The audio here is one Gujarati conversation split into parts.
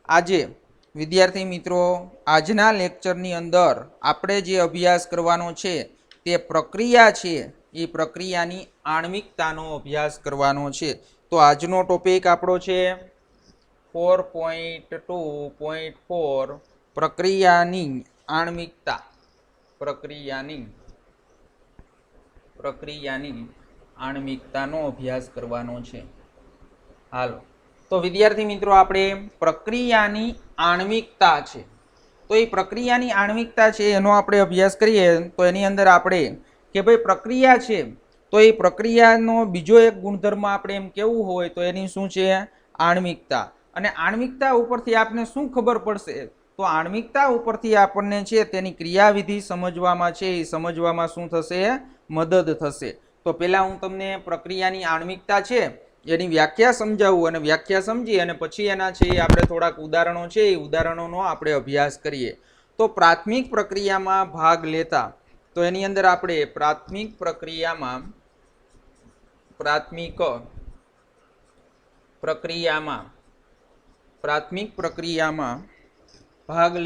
આજે વિદ્યાર્થી મિત્રો આજના લેક્ચરની અંદર આપણે જે અભ્યાસ કરવાનો છે તે પ્રક્રિયા છે એ પ્રક્રિયાની આણ્વિકતાનો અભ્યાસ કરવાનો છે। તો આજનો ટોપિક આપણો છે 4.2.4 પ્રક્રિયાની આણ્વિકતા। પ્રક્રિયાની આણ્વિકતાનો અભ્યાસ કરવાનો છે। હાલો તો વિદ્યાર્થી મિત્રો આપણે પ્રક્રિયાની આણ્વિકતા છે તો એ પ્રક્રિયાની આણ્વિકતા છે એનો આપણે અભ્યાસ કરીએ તો એની અંદર આપણે કે ભાઈ પ્રક્રિયા છે તો એ પ્રક્રિયાનો બીજો એક ગુણધર્મ આપણે એમ કેવું હોય તો એની શું છે આણ્વિકતા। અને આણ્વિકતા ઉપરથી આપને શું ખબર પડશે તો આણ્વિકતા ઉપરથી આપણને છે તેની ક્રિયાવિધિ સમજવામાં છે એ સમજવામાં શું થશે મદદ થશે। તો પહેલા હું તમને પ્રક્રિયાની આણ્વિકતા છે એની વ્યાખ્યા સમજાવું અને વ્યાખ્યા સમજી અને પછી એના છે આપણે થોડાક ઉદાહરણો છે એ ઉદાહરણોનો આપણે અભ્યાસ કરીએ। તો પ્રાથમિક પ્રક્રિયામાં ભાગ લેતા તો એની અંદર આપણે પ્રાથમિક પ્રક્રિયામાં ભાગ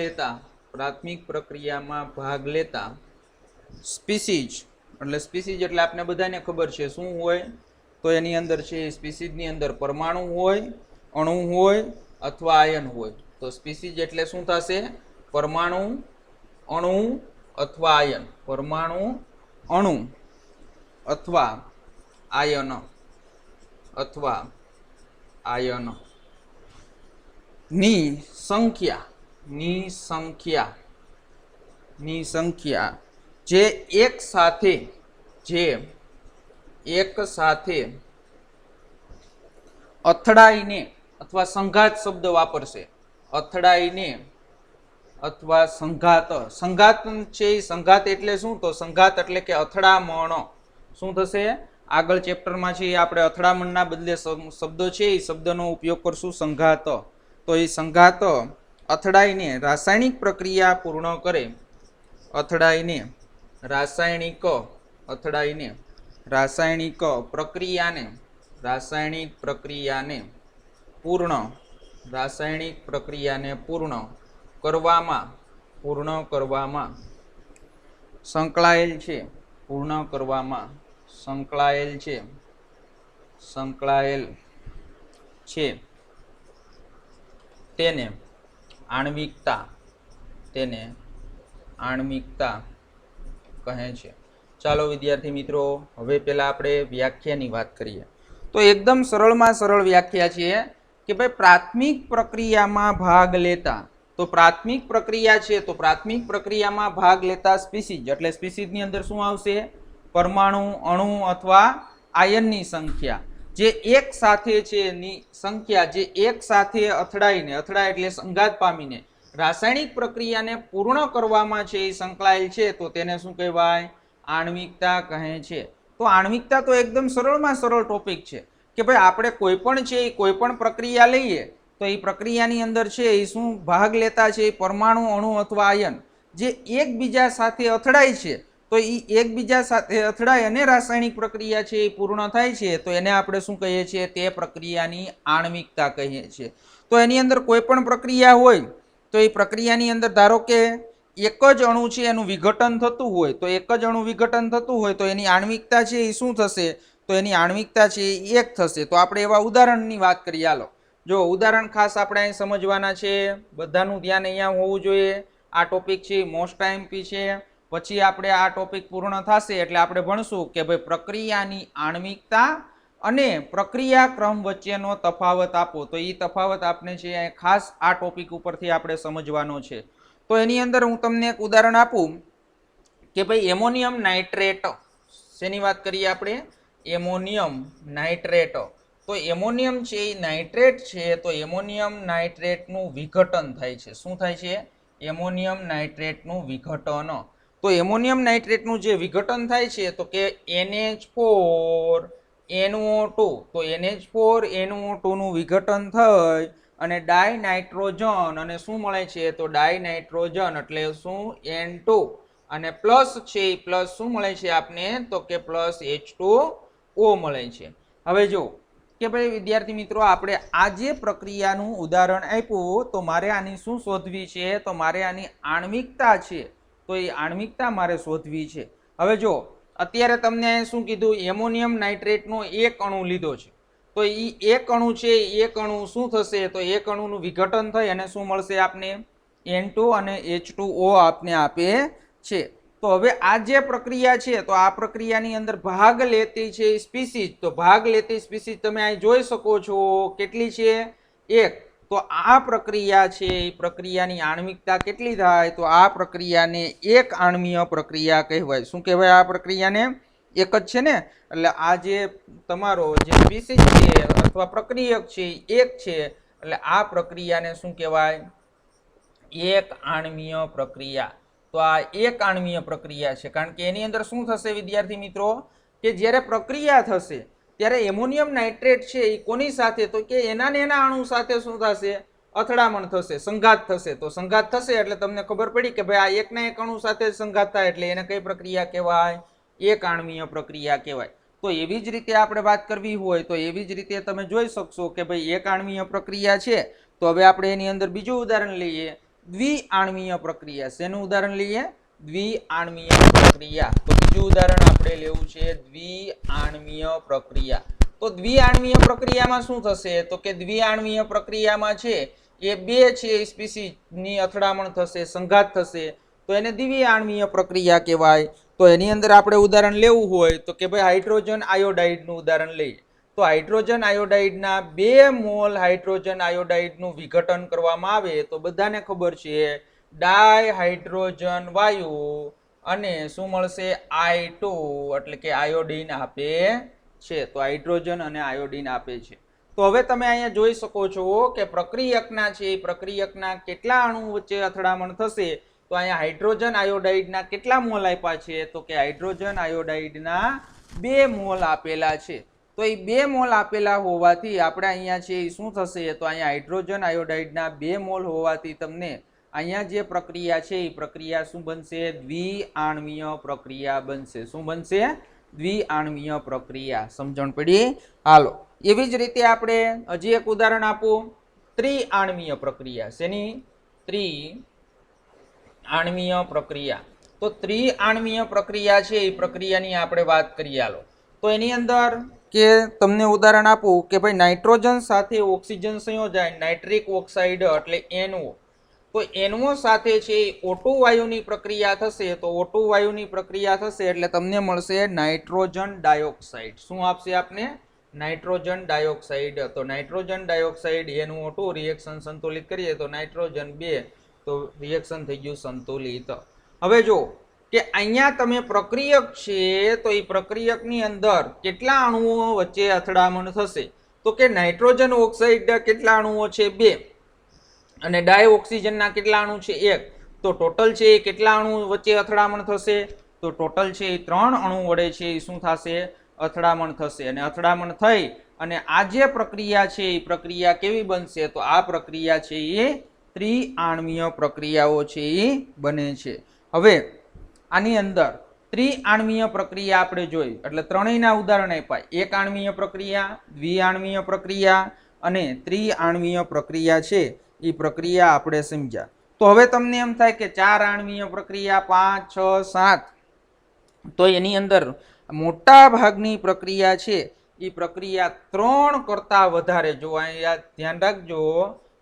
લેતા સ્પીસીઝ એટલે આપણે બધાને ખબર છે શું હોય તો એની અંદર છે સ્પીસીઝની અંદર પરમાણુ હોય, અણુ હોય અથવા આયન હોય। તો સ્પીસીઝ એટલે શું થશે પરમાણુ, અણુ અથવા આયન, પરમાણુ, અણુ અથવા આયન ની સંખ્યા જે એક સાથે અથડાઈને અથવા સંઘાત શબ્દ વાપરશે, અથડાઈને અથવા સંઘાત છે સંઘાત એટલે શું તો સંઘાત એટલે કે અથડામણ શું થશે આગળ ચેપ્ટરમાં છે આપણે અથડામણના બદલે શબ્દો છે એ શબ્દનો ઉપયોગ કરશું સંઘાત। તો એ સંઘાત અથડાઈને રાસાયણિક પ્રક્રિયા પૂર્ણ કરે, અથડાઈને રાસાયણિક પ્રક્રિયાને પૂર્ણ કરવામાં સંકળાયેલ છે તેને આણ્વિકતા કહે છે। ચાલો વિદ્યાર્થી મિત્રો હવે પહેલા આપણે વ્યાખ્યાની વાત કરીએ। તો એકદમ સરળમાં સરળ વ્યાખ્યા છે કે ભાઈ પ્રાથમિક પ્રક્રિયામાં ભાગ લેતા તો પ્રાથમિક પ્રક્રિયા છે તો પ્રાથમિક પ્રક્રિયામાં ભાગ લેતા સ્પીસીઝ એટલે સ્પીસીઝની અંદર શું આવશે પરમાણુ, અણુ અથવા આયનની સંખ્યા જે એક સાથે છે એની સંખ્યા જે એક સાથે અથડાય એટલે સંઘાત પામીને રાસાયણિક પ્રક્રિયાને પૂર્ણ કરવામાં છે એ સંકળાયેલ છે તો તેને શું કહેવાય આણ્વિકતા કહે છે। તો આણ્વિકતા તો એકદમ સરળમાં સરળ ટોપિક છે કે ભાઈ આપણે કોઈ પણ પ્રક્રિયા લઈએ તો એ પ્રક્રિયાની અંદર છે એ શું ભાગ લેતા છે પરમાણુ, અણુ અથવા આયન જે એકબીજા સાથે અથડાય છે તો એ એકબીજા સાથે અથડાય અને રાસાયણિક પ્રક્રિયા છે એ પૂર્ણ થાય છે તો એને આપણે શું કહીએ છીએ તે પ્રક્રિયાની આણ્વિકતા કહીએ છીએ। તો એની અંદર કોઈ પણ પ્રક્રિયા હોય તો એ પ્રક્રિયાની અંદર ધારો કે એક જ અણુ છે એનું વિઘટન થતું હોય તો એની આણ્વિકતા છે એ શું થશે તો એની આણ્વિકતા છે એ 1 થશે। તો આપણે એવા ઉદાહરણની વાત કરીએ। હાલો જો ઉદાહરણ ખાસ આપણે અહીં સમજવાના છે, બધાનું ધ્યાન અહીંયા હોવું જોઈએ। આ ટોપિક છે મોસ્ટ આઈએમપી છે, પછી આપણે આ ટોપિક પૂર્ણ થશે એટલે આપણે ભણશું કે ભાઈ પ્રક્રિયાની આણ્વિકતા અને પ્રક્રિયા ક્રમ વચ્ચેનો તફાવત આપો। તો એ તફાવત આપને છે ખાસ આ ટોપિક ઉપરથી આપણે સમજવાનો છે। તો એની અંદર હું તમને એક ઉદાહરણ આપું કે ભાઈ એમોનિયમ નાઇટ્રેટ શેની વાત કરીએ આપણે એમોનિયમ નાઇટ્રેટ। તો એમોનિયમ છે એ નાઇટ્રેટ છે તો એમોનિયમ નાઇટ્રેટનું વિઘટન થાય છે। શું થાય છે એમોનિયમ નાઇટ્રેટનું વિઘટન। તો એમોનિયમ નાઇટ્રેટનું જે વિઘટન થાય છે તો કે NH4NO2 તો NH4NO2 નું વિઘટન થઈ અને ડાયનાઇટ્રોજન અને શું મળે છે તો ડાયનાઇટ્રોજન એટલે શું N2 અને પ્લસ છે પ્લસ શું મળે છે આપને તો કે પ્લસ H2O મળે છે। હવે જો કે ભાઈ વિદ્યાર્થી મિત્રો આપણે આ જે પ્રક્રિયાનું ઉદાહરણ આપ્યું તો મારે આની શું શોધવી છે, તો મારે આની આણ્વિકતા છે, તો એ આણ્વિકતા મારે શોધવી છે. હવે જો અત્યારે તમને શું કીધું, એમોનિયમ નાઇટ્રેટનો એક અણુ લીધો છે, તો એ એક અણુ છે, એક અણુ શું થશે, તો એક અણુનું વિઘટન થઈ અને શું મળશે આપને, N2 અને H2O આપને આપે છે. તો હવે આ જે પ્રક્રિયા છે, તો આ પ્રક્રિયાની અંદર ભાગ લેતી છે સ્પીસીઝ, તો ભાગ લેતી સ્પીસીઝ તમે અહીં જોઈ શકો છો કેટલી છે, એક. તો આ પ્રક્રિયા છે એ પ્રક્રિયાની આણ્વિકતા કેટલી થાય, તો આ પ્રક્રિયાને એક આણ્વીય પ્રક્રિયા કહેવાય. શું કહેવાય આ પ્રક્રિયાને, એક જ છે ને, એટલે આ જે તમારો જે સ્પીસીઝ છે અથવા પ્રક્રિયક છે એક છે, એટલે આ પ્રક્રિયાને શું કહેવાય, એક આણ્વીય પ્રક્રિયા. તો આ એક આણ્વીય પ્રક્રિયા છે, કારણ કે એની અંદર શું થશે વિદ્યાર્થી મિત્રો, કે જ્યારે પ્રક્રિયા થશે ત્યારે એમોનિયમ નાઇટ્રેટ છે એ કોની સાથે, તો કે એના ને એના અણુ સાથે શું થશે, અથડામણ થશે, સંઘાત થશે. તો સંઘાત થશે એટલે તમને ખબર પડી કે ભાઈ આ એકના એક અણુ સાથે સંઘાત થાય એટલે એને કઈ પ્રક્રિયા કહેવાય, એક આણ્વીય પ્રક્રિયા કહેવાય. તો એવી જ રીતે આપણે વાત કરવી હોય તો એવી જ રીતે તમે જોઈ શકશો કે ભાઈ એક આણ્વીય પ્રક્રિયા છે. તો હવે આપણે એની અંદર બીજું ઉદાહરણ લઈએ, દ્વિઆણ્વીય પ્રક્રિયા. શેનું ઉદાહરણ લઈએ, દ્વિઆણ્વીય પ્રક્રિયા. તો બીજું ઉદાહરણ આપણે લેવું છે દ્વિઆણ્વીય પ્રક્રિયા. તો દ્વિઆણ્વીય પ્રક્રિયામાં શું થશે, તો કે દ્વિઆણ્વીય પ્રક્રિયામાં છે એ બે છે સ્પીસીઝ ની અથડામણ થશે, સંઘાત થશે, તો એને દ્વિઆણ્વીય પ્રક્રિયા કહેવાય. તો એની અંદર આપણે ઉદાહરણ લેવું હોય તો કે ભાઈ હાઇડ્રોજન આયોડાઇડનું ઉદાહરણ લઈએ. તો હાઇડ્રોજન આયોડાઇડના 2 મોલ હાઇડ્રોજન આયોડાઇડનું વિઘટન કરવામાં આવે તો બધાને ખબર છે ડાયહાઇડ્રોજન વાયુ અને શું મળશે, I2 એટલે કે આયોડીન આપે છે. તો હાઇડ્રોજન અને આયોડીન આપે છે. તો હવે તમે અહીંયા જોઈ શકો છો કે પ્રક્રિયકના છે, પ્રક્રિયકના કેટલા અણુ વચ્ચે અથડામણ થશે, તો અહીંયા હાઇડ્રોજન આયોડાઇડના કેટલા મોલ આપ્યા છે, તો કે હાઇડ્રોજન આયોડાઇડના 2 મોલ આપેલા છે. તો એ 2 મોલ આપેલા હોવાથી આપણે અહીંયા છે એ શું થશે, તો અહીંયા હાઇડ્રોજન આયોડાઇડના 2 મોલ હોવાથી તમને અહીંયા જે પ્રક્રિયા છે એ પ્રક્રિયા શું બનશે, દ્વિઆણ્વીય પ્રક્રિયા બનશે. શું બનશે, દ્વિઆણ્વીય પ્રક્રિયા. સમજણ પડી? હાલો, એવી જ રીતે આપણે હજી એક ઉદાહરણ આપું, ત્રિઆણ્વીય પ્રક્રિયા. શેની, ત્રિઆણ્વીય પ્રક્રિયા. તો ત્રિઆણ્વીય પ્રક્રિયા છે એ પ્રક્રિયાની આપણે વાત કરીએ. હાલો, તો એની અંદર કે તમને ઉદાહરણ આપું કે ભાઈ નાઇટ્રોજન સાથે ઓક્સિજન સંયોજાય, નાઇટ્રિક ઓક્સાઇડ એટલે NO. તો NO સાથે છે O2 વાયુની પ્રક્રિયા થશે. તો O2 વાયુની પ્રક્રિયા થશે એટલે તમને મળશે નાઇટ્રોજન ડાયોક્સાઇડ. શું આપશે આપને, નાઇટ્રોજન ડાયોક્સાઇડ. તો નાઇટ્રોજન ડાયોક્સાઇડ NO2 રિએક્શન સંતુલિત કરીએ તો નાઇટ્રોજન 2, તો રિએક્શન થઈ ગયું સંતુલિત. હવે જો કે અહીંયા તમે પ્રક્રિયક છે તો એ પ્રક્રિયકની અંદર કેટલા અણુઓ વચ્ચે અથડામણ થશે, તો કે નાઇટ્રોજન ઓક્સાઇડ કેટલા અણુઓ છે, 2, અને ડાયઓક્સિજનના કેટલા અણુ છે, 1. તો ટોટલ છે એ કેટલા અણુ વચ્ચે અથડામણ થશે, તો ટોટલ છે એ 3 અણુ વડે છે એ શું થશે, અથડામણ થશે. અને અથડામણ થઈ અને આ જે પ્રક્રિયા છે એ પ્રક્રિયા કેવી બનશે, તો આ પ્રક્રિયા છે એ ત્રિઆણ્વીય પ્રક્રિયાઓ છે એ બને છે. હવે આની અંદર ત્રિઆણ્વીય પ્રક્રિયા આપણે જોઈ એટલે ત્રણેયના ઉદાહરણ આપ્યા, એક આણ્વીય પ્રક્રિયા, દ્વિઆણ્વીય પ્રક્રિયા અને ત્રિઆણ્વીય પ્રક્રિયા છે એ પ્રક્રિયા આપણે સમજ્યા. તો હવે તમને એમ થાય કે 4 આણ્વીય પ્રક્રિયા, 5, 6, 7, તો એની અંદર મોટા ભાગની પ્રક્રિયા છે એ પ્રક્રિયા 3 કરતા વધારે, જો અહીંયા ધ્યાન રાખજો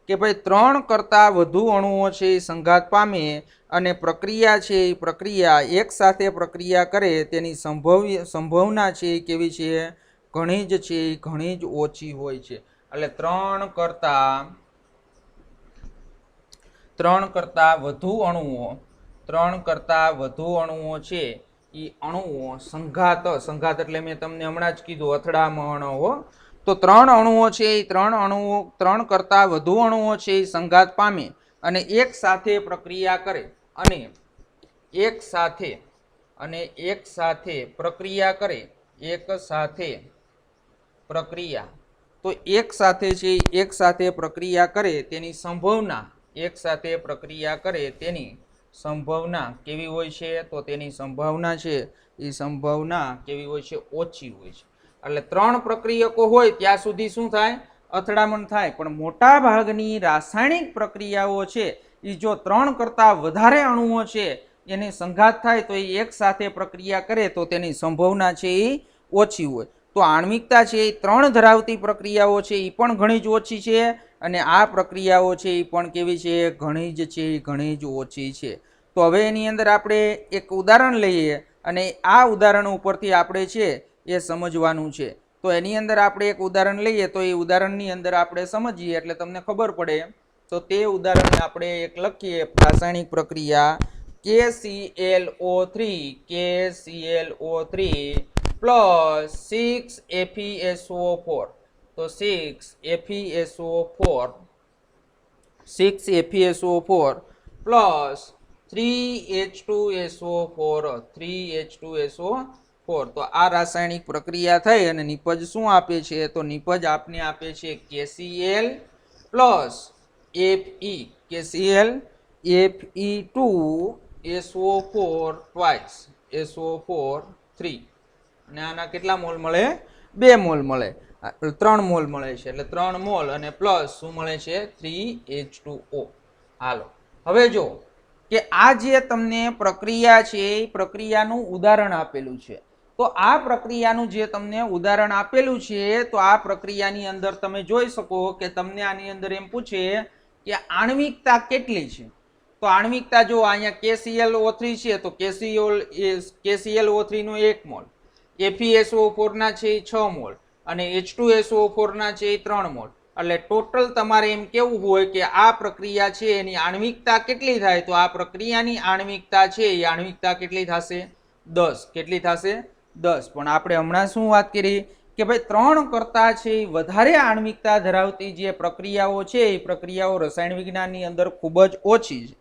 કે ભાઈ 3 કરતા વધુ અણુઓ છે એ સંઘાત પામે અને પ્રક્રિયા છે એ પ્રક્રિયા એક સાથે પ્રક્રિયા કરે તેની સંભાવના છે એ કેવી છે, ઘણી જ છે એ ઘણી જ ઓછી હોય છે. એટલે 3 કરતા વધુ અણુઓ છે એ અણુઓ સંઘાત એટલે મેં તમને હમણાં જ કીધું અથડામણ હો. તો 3 અણુઓ છે એ 3 કરતા વધુ અણુઓ છે એ સંઘાત પામે અને એક સાથે પ્રક્રિયા કરે અને એક સાથે પ્રક્રિયા કરે, તો એક સાથે છે એક સાથે પ્રક્રિયા કરે તેની સંભાવના કેવી હોય છે, તો તેની સંભાવના છે એ સંભાવના કેવી હોય છે, ઓછી હોય છે. એટલે 3 પ્રક્રિયકો હોય ત્યાં સુધી શું થાય? અથડામણ થાય. પણ મોટા ભાગની રાસાયણિક પ્રક્રિયાઓ છે એ જો 3 કરતાં વધારે અણુઓ છે એની સંઘાત થાય તો એ એક સાથે પ્રક્રિયા કરે તો તેની સંભાવના છે એ ઓછી હોય. તો આણ્વિકતા છે એ 3 ધરાવતી પ્રક્રિયાઓ છે એ પણ ઘણી જ ઓછી છે, અને આ પ્રક્રિયાઓ છે એ પણ કેવી છે? ઘણી જ છે, ઘણી જ ઓછી છે. તો હવે એની અંદર આપણે એક ઉદાહરણ લઈએ અને આ ઉદાહરણ ઉપરથી આપણે છે એ સમજવાનું છે. તો એની અંદર આપણે એક ઉદાહરણ લઈએ તો એ ઉદાહરણની અંદર આપણે સમજીએ એટલે તમને ખબર પડે. તો તે ઉદાહરણ આપણે એક લખીએ. રાસાયણિક પ્રક્રિયા KClO3 પ્લસ 6FeSO4. તો 6FeSO4 પ્લસ 3H2SO4. તો આ રાસાયણિક પ્રક્રિયા થઈ અને નિપજ શું આપે છે? તો નિપજ આપને આપે છે KCl plus KCl Fe2SO4 twice SO4 3. અને આના કેટલા મોલ મળે? 2 મોલ મળે. 3 મોલ મળે છે એટલે 3 મોલ અને પ્લસ શું મળે છે? 3H2O. હાલો હવે જો કે આ જે તમને પ્રક્રિયા છે એ પ્રક્રિયાનું ઉદાહરણ આપેલું છે. તો આ પ્રક્રિયાનું જે તમને ઉદાહરણ આપેલું છે તો આ પ્રક્રિયાની અંદર તમે જોઈ શકો કે તમને આની અંદર એમ પૂછે કે આણ્વિકતા કેટલી છે. તો આણ્વિકતા જો અહીંયા KClO3 છે તો KClO3 નો 1 મોલ, FeSO4 ના છે 6 મોલ અને H2SO4 ના છે 3 મોલ. એટલે ટોટલ તમારે એમ કેવું હોય કે આ પ્રક્રિયા છે એની આણ્વિકતા કેટલી થાય? તો આ પ્રક્રિયાની આણ્વિકતા છે એ આણ્વિકતા કેટલી થશે? 10. કેટલી થશે? 10. પણ આપણે હમણાં શું વાત કરી કે ભાઈ 3 કરતાં છે વધારે આણ્વિકતા ધરાવતી જે પ્રક્રિયાઓ છે એ પ્રક્રિયાઓ રસાયણ વિજ્ઞાનની અંદર ખૂબ જ ઓછી છે.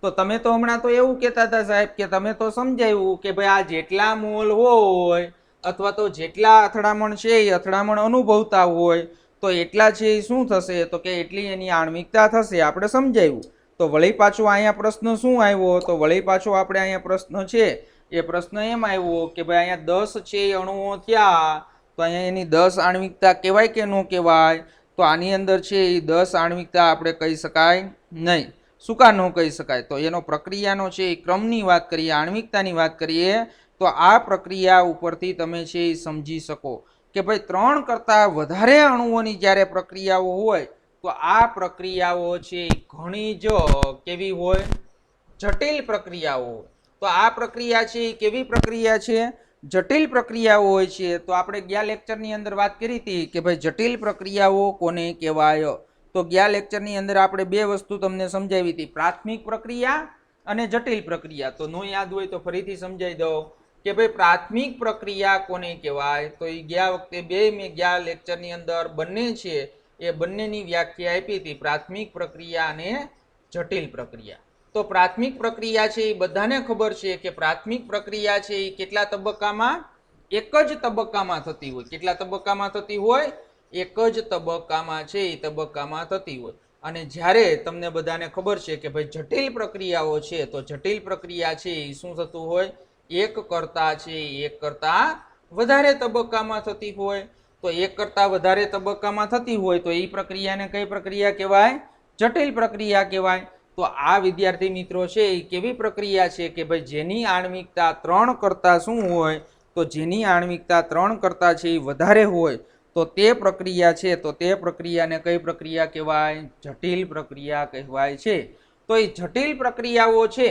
તો તમે તો હમણાં તો એવું કહેતા હતા સાહેબ કે તમે તો સમજાવ્યું કે ભાઈ આ જેટલા મોલ હોય અથવા તો જેટલા અથડામણ છે એ અથડામણ અનુભવતા હોય તો એટલા છે એ શું થશે? તો કે એટલી એની આણ્વિકતા થશે. આપણે સમજાવ્યું. તો વળી પાછો અહીંયા પ્રશ્ન શું આવ્યો? તો વળી પાછો આપણે અહીંયા પ્રશ્ન છે એ પ્રશ્ન એમ આવ્યો કે ભાઈ અહીંયા 10 છે અણુઓ થયા તો અહીંયા એની 10 આણ્વિકતા કહેવાય કે ન કહેવાય? તો આની અંદર છે એ 10 આણ્વિકતા આપણે કહી શકાય નહીં. શું કા ન કહી શકાય? તો એનો પ્રક્રિયાનો છે એ ક્રમની વાત કરીએ, આણ્વિકતાની વાત કરીએ તો આ પ્રક્રિયા ઉપરથી તમે છે એ સમજી શકો કે ભાઈ 3 કરતાં વધારે અણુઓની જ્યારે પ્રક્રિયાઓ હોય તો આ પ્રક્રિયાઓ છે ઘણી જ કેવી હોય? જટિલ પ્રક્રિયાઓ હોય. તો આ પ્રક્રિયા છે એ કેવી પ્રક્રિયા છે? જટિલ પ્રક્રિયાઓ હોય છે. તો આપણે ગયા લેક્ચરની અંદર વાત કરી હતી કે ભાઈ જટિલ પ્રક્રિયાઓ કોને કહેવાય? તો ગયા લેક્ચરની અંદર આપણે 2 વસ્તુ તમને સમજાવી હતી, પ્રાથમિક પ્રક્રિયા અને જટિલ પ્રક્રિયા. તો નો યાદ હોય તો ફરીથી સમજાવી દઉં કે ભાઈ પ્રાથમિક પ્રક્રિયા કોને કહેવાય? તો એ ગયા વખતે મેં ગયા લેક્ચરની અંદર બંને છે એ બંનેની વ્યાખ્યા આપી હતી, પ્રાથમિક પ્રક્રિયા અને જટિલ પ્રક્રિયા. તો પ્રાથમિક પ્રક્રિયા છે એ બધાને ખબર છે કે પ્રાથમિક પ્રક્રિયા છે એ કેટલા તબક્કામાં? એક જ તબક્કામાં થતી હોય. કેટલા તબક્કામાં થતી હોય? એક જ તબક્કામાં છે એ તબક્કામાં થતી હોય. અને જ્યારે તમને બધાને ખબર છે કે ભાઈ જટિલ પ્રક્રિયાઓ છે તો જટિલ પ્રક્રિયા છે એ શું થતું હોય? એક કરતા વધારે તબક્કામાં થતી હોય. તો એક કરતા વધારે તબક્કામાં થતી હોય તો એ પ્રક્રિયાને કઈ પ્રક્રિયા કહેવાય? જટિલ પ્રક્રિયા કહેવાય. તો આ વિદ્યાર્થી મિત્રો છે એ કેવી પ્રક્રિયા છે કે ભાઈ જેની આણ્વિકતા 3 કરતા શું હોય? તો જેની આણ્વિકતા 3 કરતા છે એ વધારે હોય તો તે પ્રક્રિયા છે તો તે પ્રક્રિયાને કઈ પ્રક્રિયા કહેવાય? જટિલ પ્રક્રિયા કહેવાય છે. તો એ જટિલ પ્રક્રિયાઓ છે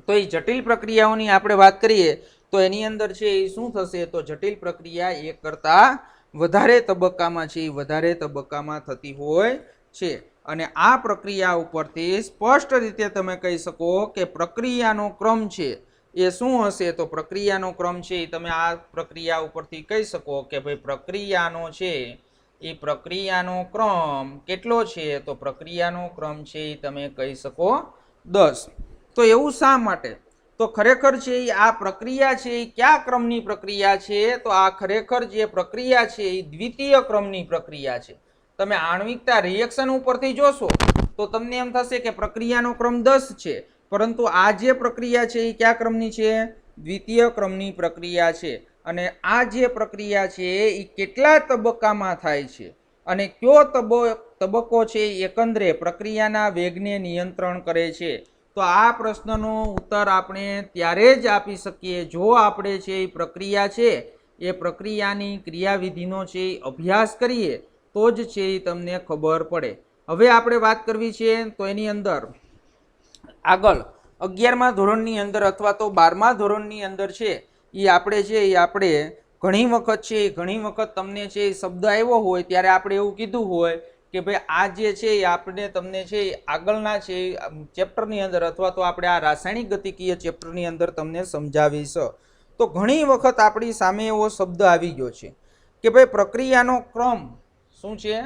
તો એ જટિલ પ્રક્રિયાઓની આપણે વાત કરીએ તો એની અંદર છે એ શું થશે? તો જટિલ પ્રક્રિયા એક કરતા વધારે તબક્કામાં છે એ વધારે તબક્કામાં થતી હોય છે. અને આ પ્રક્રિયા ઉપરથી સ્પષ્ટ રીતે તમે કહી શકો કે પ્રક્રિયાનો ક્રમ છે એ શું હશે? તો પ્રક્રિયાનો ક્રમ છે એ તમે આ પ્રક્રિયા ઉપરથી કહી શકો કે ભાઈ પ્રક્રિયાનો છે એ પ્રક્રિયાનો ક્રમ કેટલો છે? તો પ્રક્રિયાનો ક્રમ છે એ તમે કહી શકો 10. તો એવું શા માટે? તો ખરેખર છે એ આ પ્રક્રિયા છે એ કયા ક્રમની પ્રક્રિયા છે? તો આ ખરેખર જે પ્રક્રિયા છે એ દ્વિતીય ક્રમની પ્રક્રિયા છે. તમે આણ્વિકતા રિએક્શન ઉપરથી જોશો તો તમને એમ થશે કે પ્રક્રિયાનો ક્રમ 10 છે, પરંતુ આ જે પ્રક્રિયા છે એ કયા ક્રમની છે? દ્વિતીય ક્રમની પ્રક્રિયા છે. અને આ જે પ્રક્રિયા છે એ કેટલા તબક્કામાં થાય છે અને કયો તબક્કો છે એ એકંદરે પ્રક્રિયાના વેગને નિયંત્રણ કરે છે. તો આ પ્રશ્નનો ઉત્તર આપણે ત્યારે જ આપી શકીએ જો આપણે છે એ પ્રક્રિયા છે એ પ્રક્રિયાની ક્રિયાવિધિનો છે એ અભ્યાસ કરીએ તો જ છે એ તમને ખબર પડે. હવે આપણે વાત કરવી છે તો એની અંદર આગળ 11મા ધોરણની અંદર અથવા તો 12મા ધોરણની અંદર છે એ આપણે ઘણી વખત તમને છે એ શબ્દ આવ્યો હોય ત્યારે આપણે એવું કીધું હોય કે ભાઈ આ જે છે એ આપણે તમને છે આગળના છે ચેપ્ટરની અંદર અથવા તો આપણે આ રાસાયણિક ગતિકીય ચેપ્ટરની અંદર તમને સમજાવીશ. તો ઘણી વખત આપણી સામે એવો શબ્દ આવી ગયો છે કે ભાઈ પ્રક્રિયાનો ક્રમ શું છે?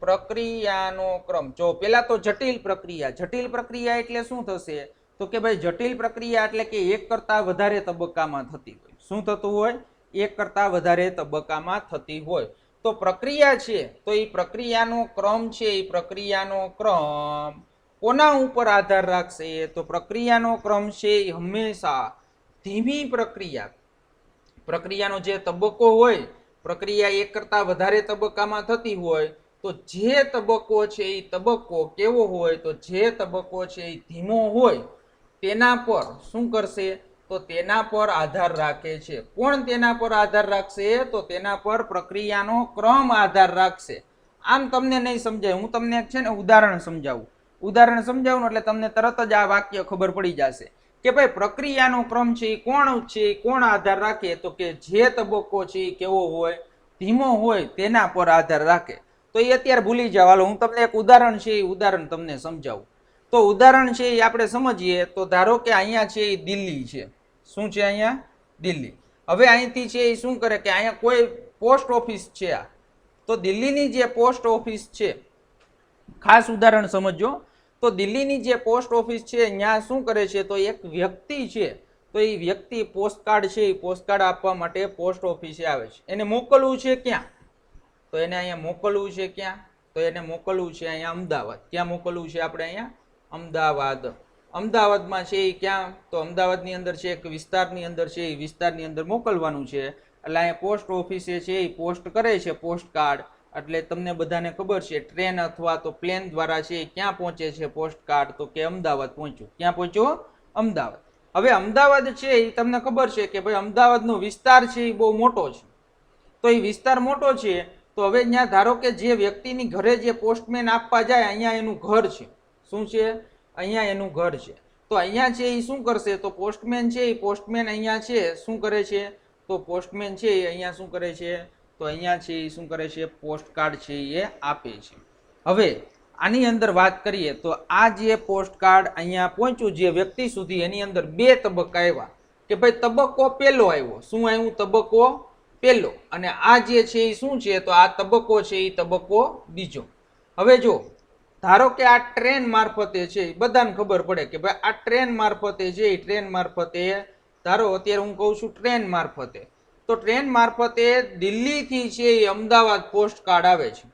પ્રક્રિયાનો ક્રમ. જો પેલા તો જટિલ પ્રક્રિયા એટલે શું થશે? તો કે ભાઈ જટિલ પ્રક્રિયા એટલે કે એક કરતા વધારે તબક્કામાં થતી હોય. શું થતું હોય? એક કરતા વધારે તબક્કામાં થતી હોય. તો પ્રક્રિયા છે તો એ પ્રક્રિયાનો ક્રમ છે એ પ્રક્રિયાનો ક્રમ કોના ઉપર આધાર રાખશે? તો પ્રક્રિયાનો ક્રમ છે એ હંમેશા ધીમી પ્રક્રિયાનો જે તબક્કો હોય, પ્રક્રિયા એક કરતા વધારે તબક્કામાં થતી હોય તો જે તબક્કો છે એ તબક્કો કેવો હોય? તો જે તબક્કો છે એ ધીમો હોય તેના પર શું કરશે? તો તેના પર આધાર રાખે છે. કોણ તેના પર આધાર રાખશે? તો તેના પર પ્રક્રિયાનો ક્રમ આધાર રાખશે. આમ તમને નહીં સમજાય, હું તમને એક છે ને ઉદાહરણ સમજાવું એટલે તમને તરત જ આ વાક્ય ખબર પડી જશે કે ભાઈ પ્રક્રિયાનો ક્રમ છે એ કોણ આધાર રાખે? તો કે જે તબક્કો છે એ કેવો હોય? ધીમો હોય તેના પર આધાર રાખે. તો એ અત્યારે ભૂલી જાવ, હાલો હું તમને એક ઉદાહરણ છે એ ઉદાહરણ તમને સમજાવું. તો ઉદાહરણ છે એ આપણે સમજીએ તો ધારો કે અહીંયા છે એ દિલ્હી છે. શું છે? અહીંયા દિલ્હી. હવે અહીંથી છે એ શું કરે કે અહીંયા કોઈ પોસ્ટ ઓફિસ છે. તો દિલ્હીની જે પોસ્ટ ઓફિસ છે, ખાસ ઉદાહરણ સમજો. તો દિલ્હીની જે પોસ્ટ ઓફિસ છે ત્યાં શું કરે છે? તો એક વ્યક્તિ છે, તો એ વ્યક્તિ પોસ્ટકાર્ડ છે એ પોસ્ટકાર્ડ આપવા માટે પોસ્ટ ઓફિસે આવે છે. એને મોકલવું છે ક્યાં? તો એને અહીંયા મોકલવું છે ક્યાં? તો એને મોકલવું છે અહીંયા અમદાવાદ. ક્યાં મોકલવું છે આપણે? અહીંયા અમદાવાદ. અમદાવાદમાં છે એ ક્યાં? તો અમદાવાદની અંદર છે એક વિસ્તારની અંદર છે એ વિસ્તારની અંદર મોકલવાનું છે. એટલે અહીંયા પોસ્ટ ઓફિસે છે એ પોસ્ટ કરે છે પોસ્ટકાર્ડ. એટલે તમને બધાને ખબર છે ટ્રેન અથવા તો પ્લેન દ્વારા છે એ ક્યાં પહોંચે છે પોસ્ટકાર્ડ? તો કે અમદાવાદ પહોંચ્યું. ક્યાં પહોંચ્યું? અમદાવાદ. હવે અમદાવાદ છે એ તમને ખબર છે કે ભાઈ અમદાવાદનો વિસ્તાર છે એ બહુ મોટો છે. તો એ વિસ્તાર મોટો છે તો હવે ત્યાં ધારો કે જે વ્યક્તિની ઘરે જે પોસ્ટમેન આપવા જાય અહીંયા એનું ઘર છે. શું છે? અહીંયા એનું ઘર છે. તો અહીંયા છે એ શું કરશે? તો પોસ્ટમેન છે એ પોસ્ટમેન અહીંયા છે શું કરે છે? તો પોસ્ટમેન છે એ અહીંયા શું કરે છે? તો અહીંયા છે એ શું કરે છે? પોસ્ટકાર્ડ છે એ આપે છે. હવે આની અંદર વાત કરીએ તો આ જે પોસ્ટકાર્ડ અહીંયા પહોંચ્યું જે વ્યક્તિ સુધી, એની અંદર બે તબક્કા આવ્યા કે ભાઈ તબક્કો પહેલો આવ્યો. શું આવ્યું? તબક્કો પહેલો. અને આ જે છે એ શું છે? તો આ તબક્કો છે એ તબક્કો બીજો. હવે જો ધારો કે આ ટ્રેન મારફતે છે, બધાને ખબર પડે કે ભાઈ આ ટ્રેન મારફતે છે, ટ્રેન મારફતે ધારો અત્યારે હું કહું છું ટ્રેન મારફતે, તો ટ્રેન મારફતે દિલ્હીથી છે એ અમદાવાદ પોસ્ટકાર્ડ આવે છે.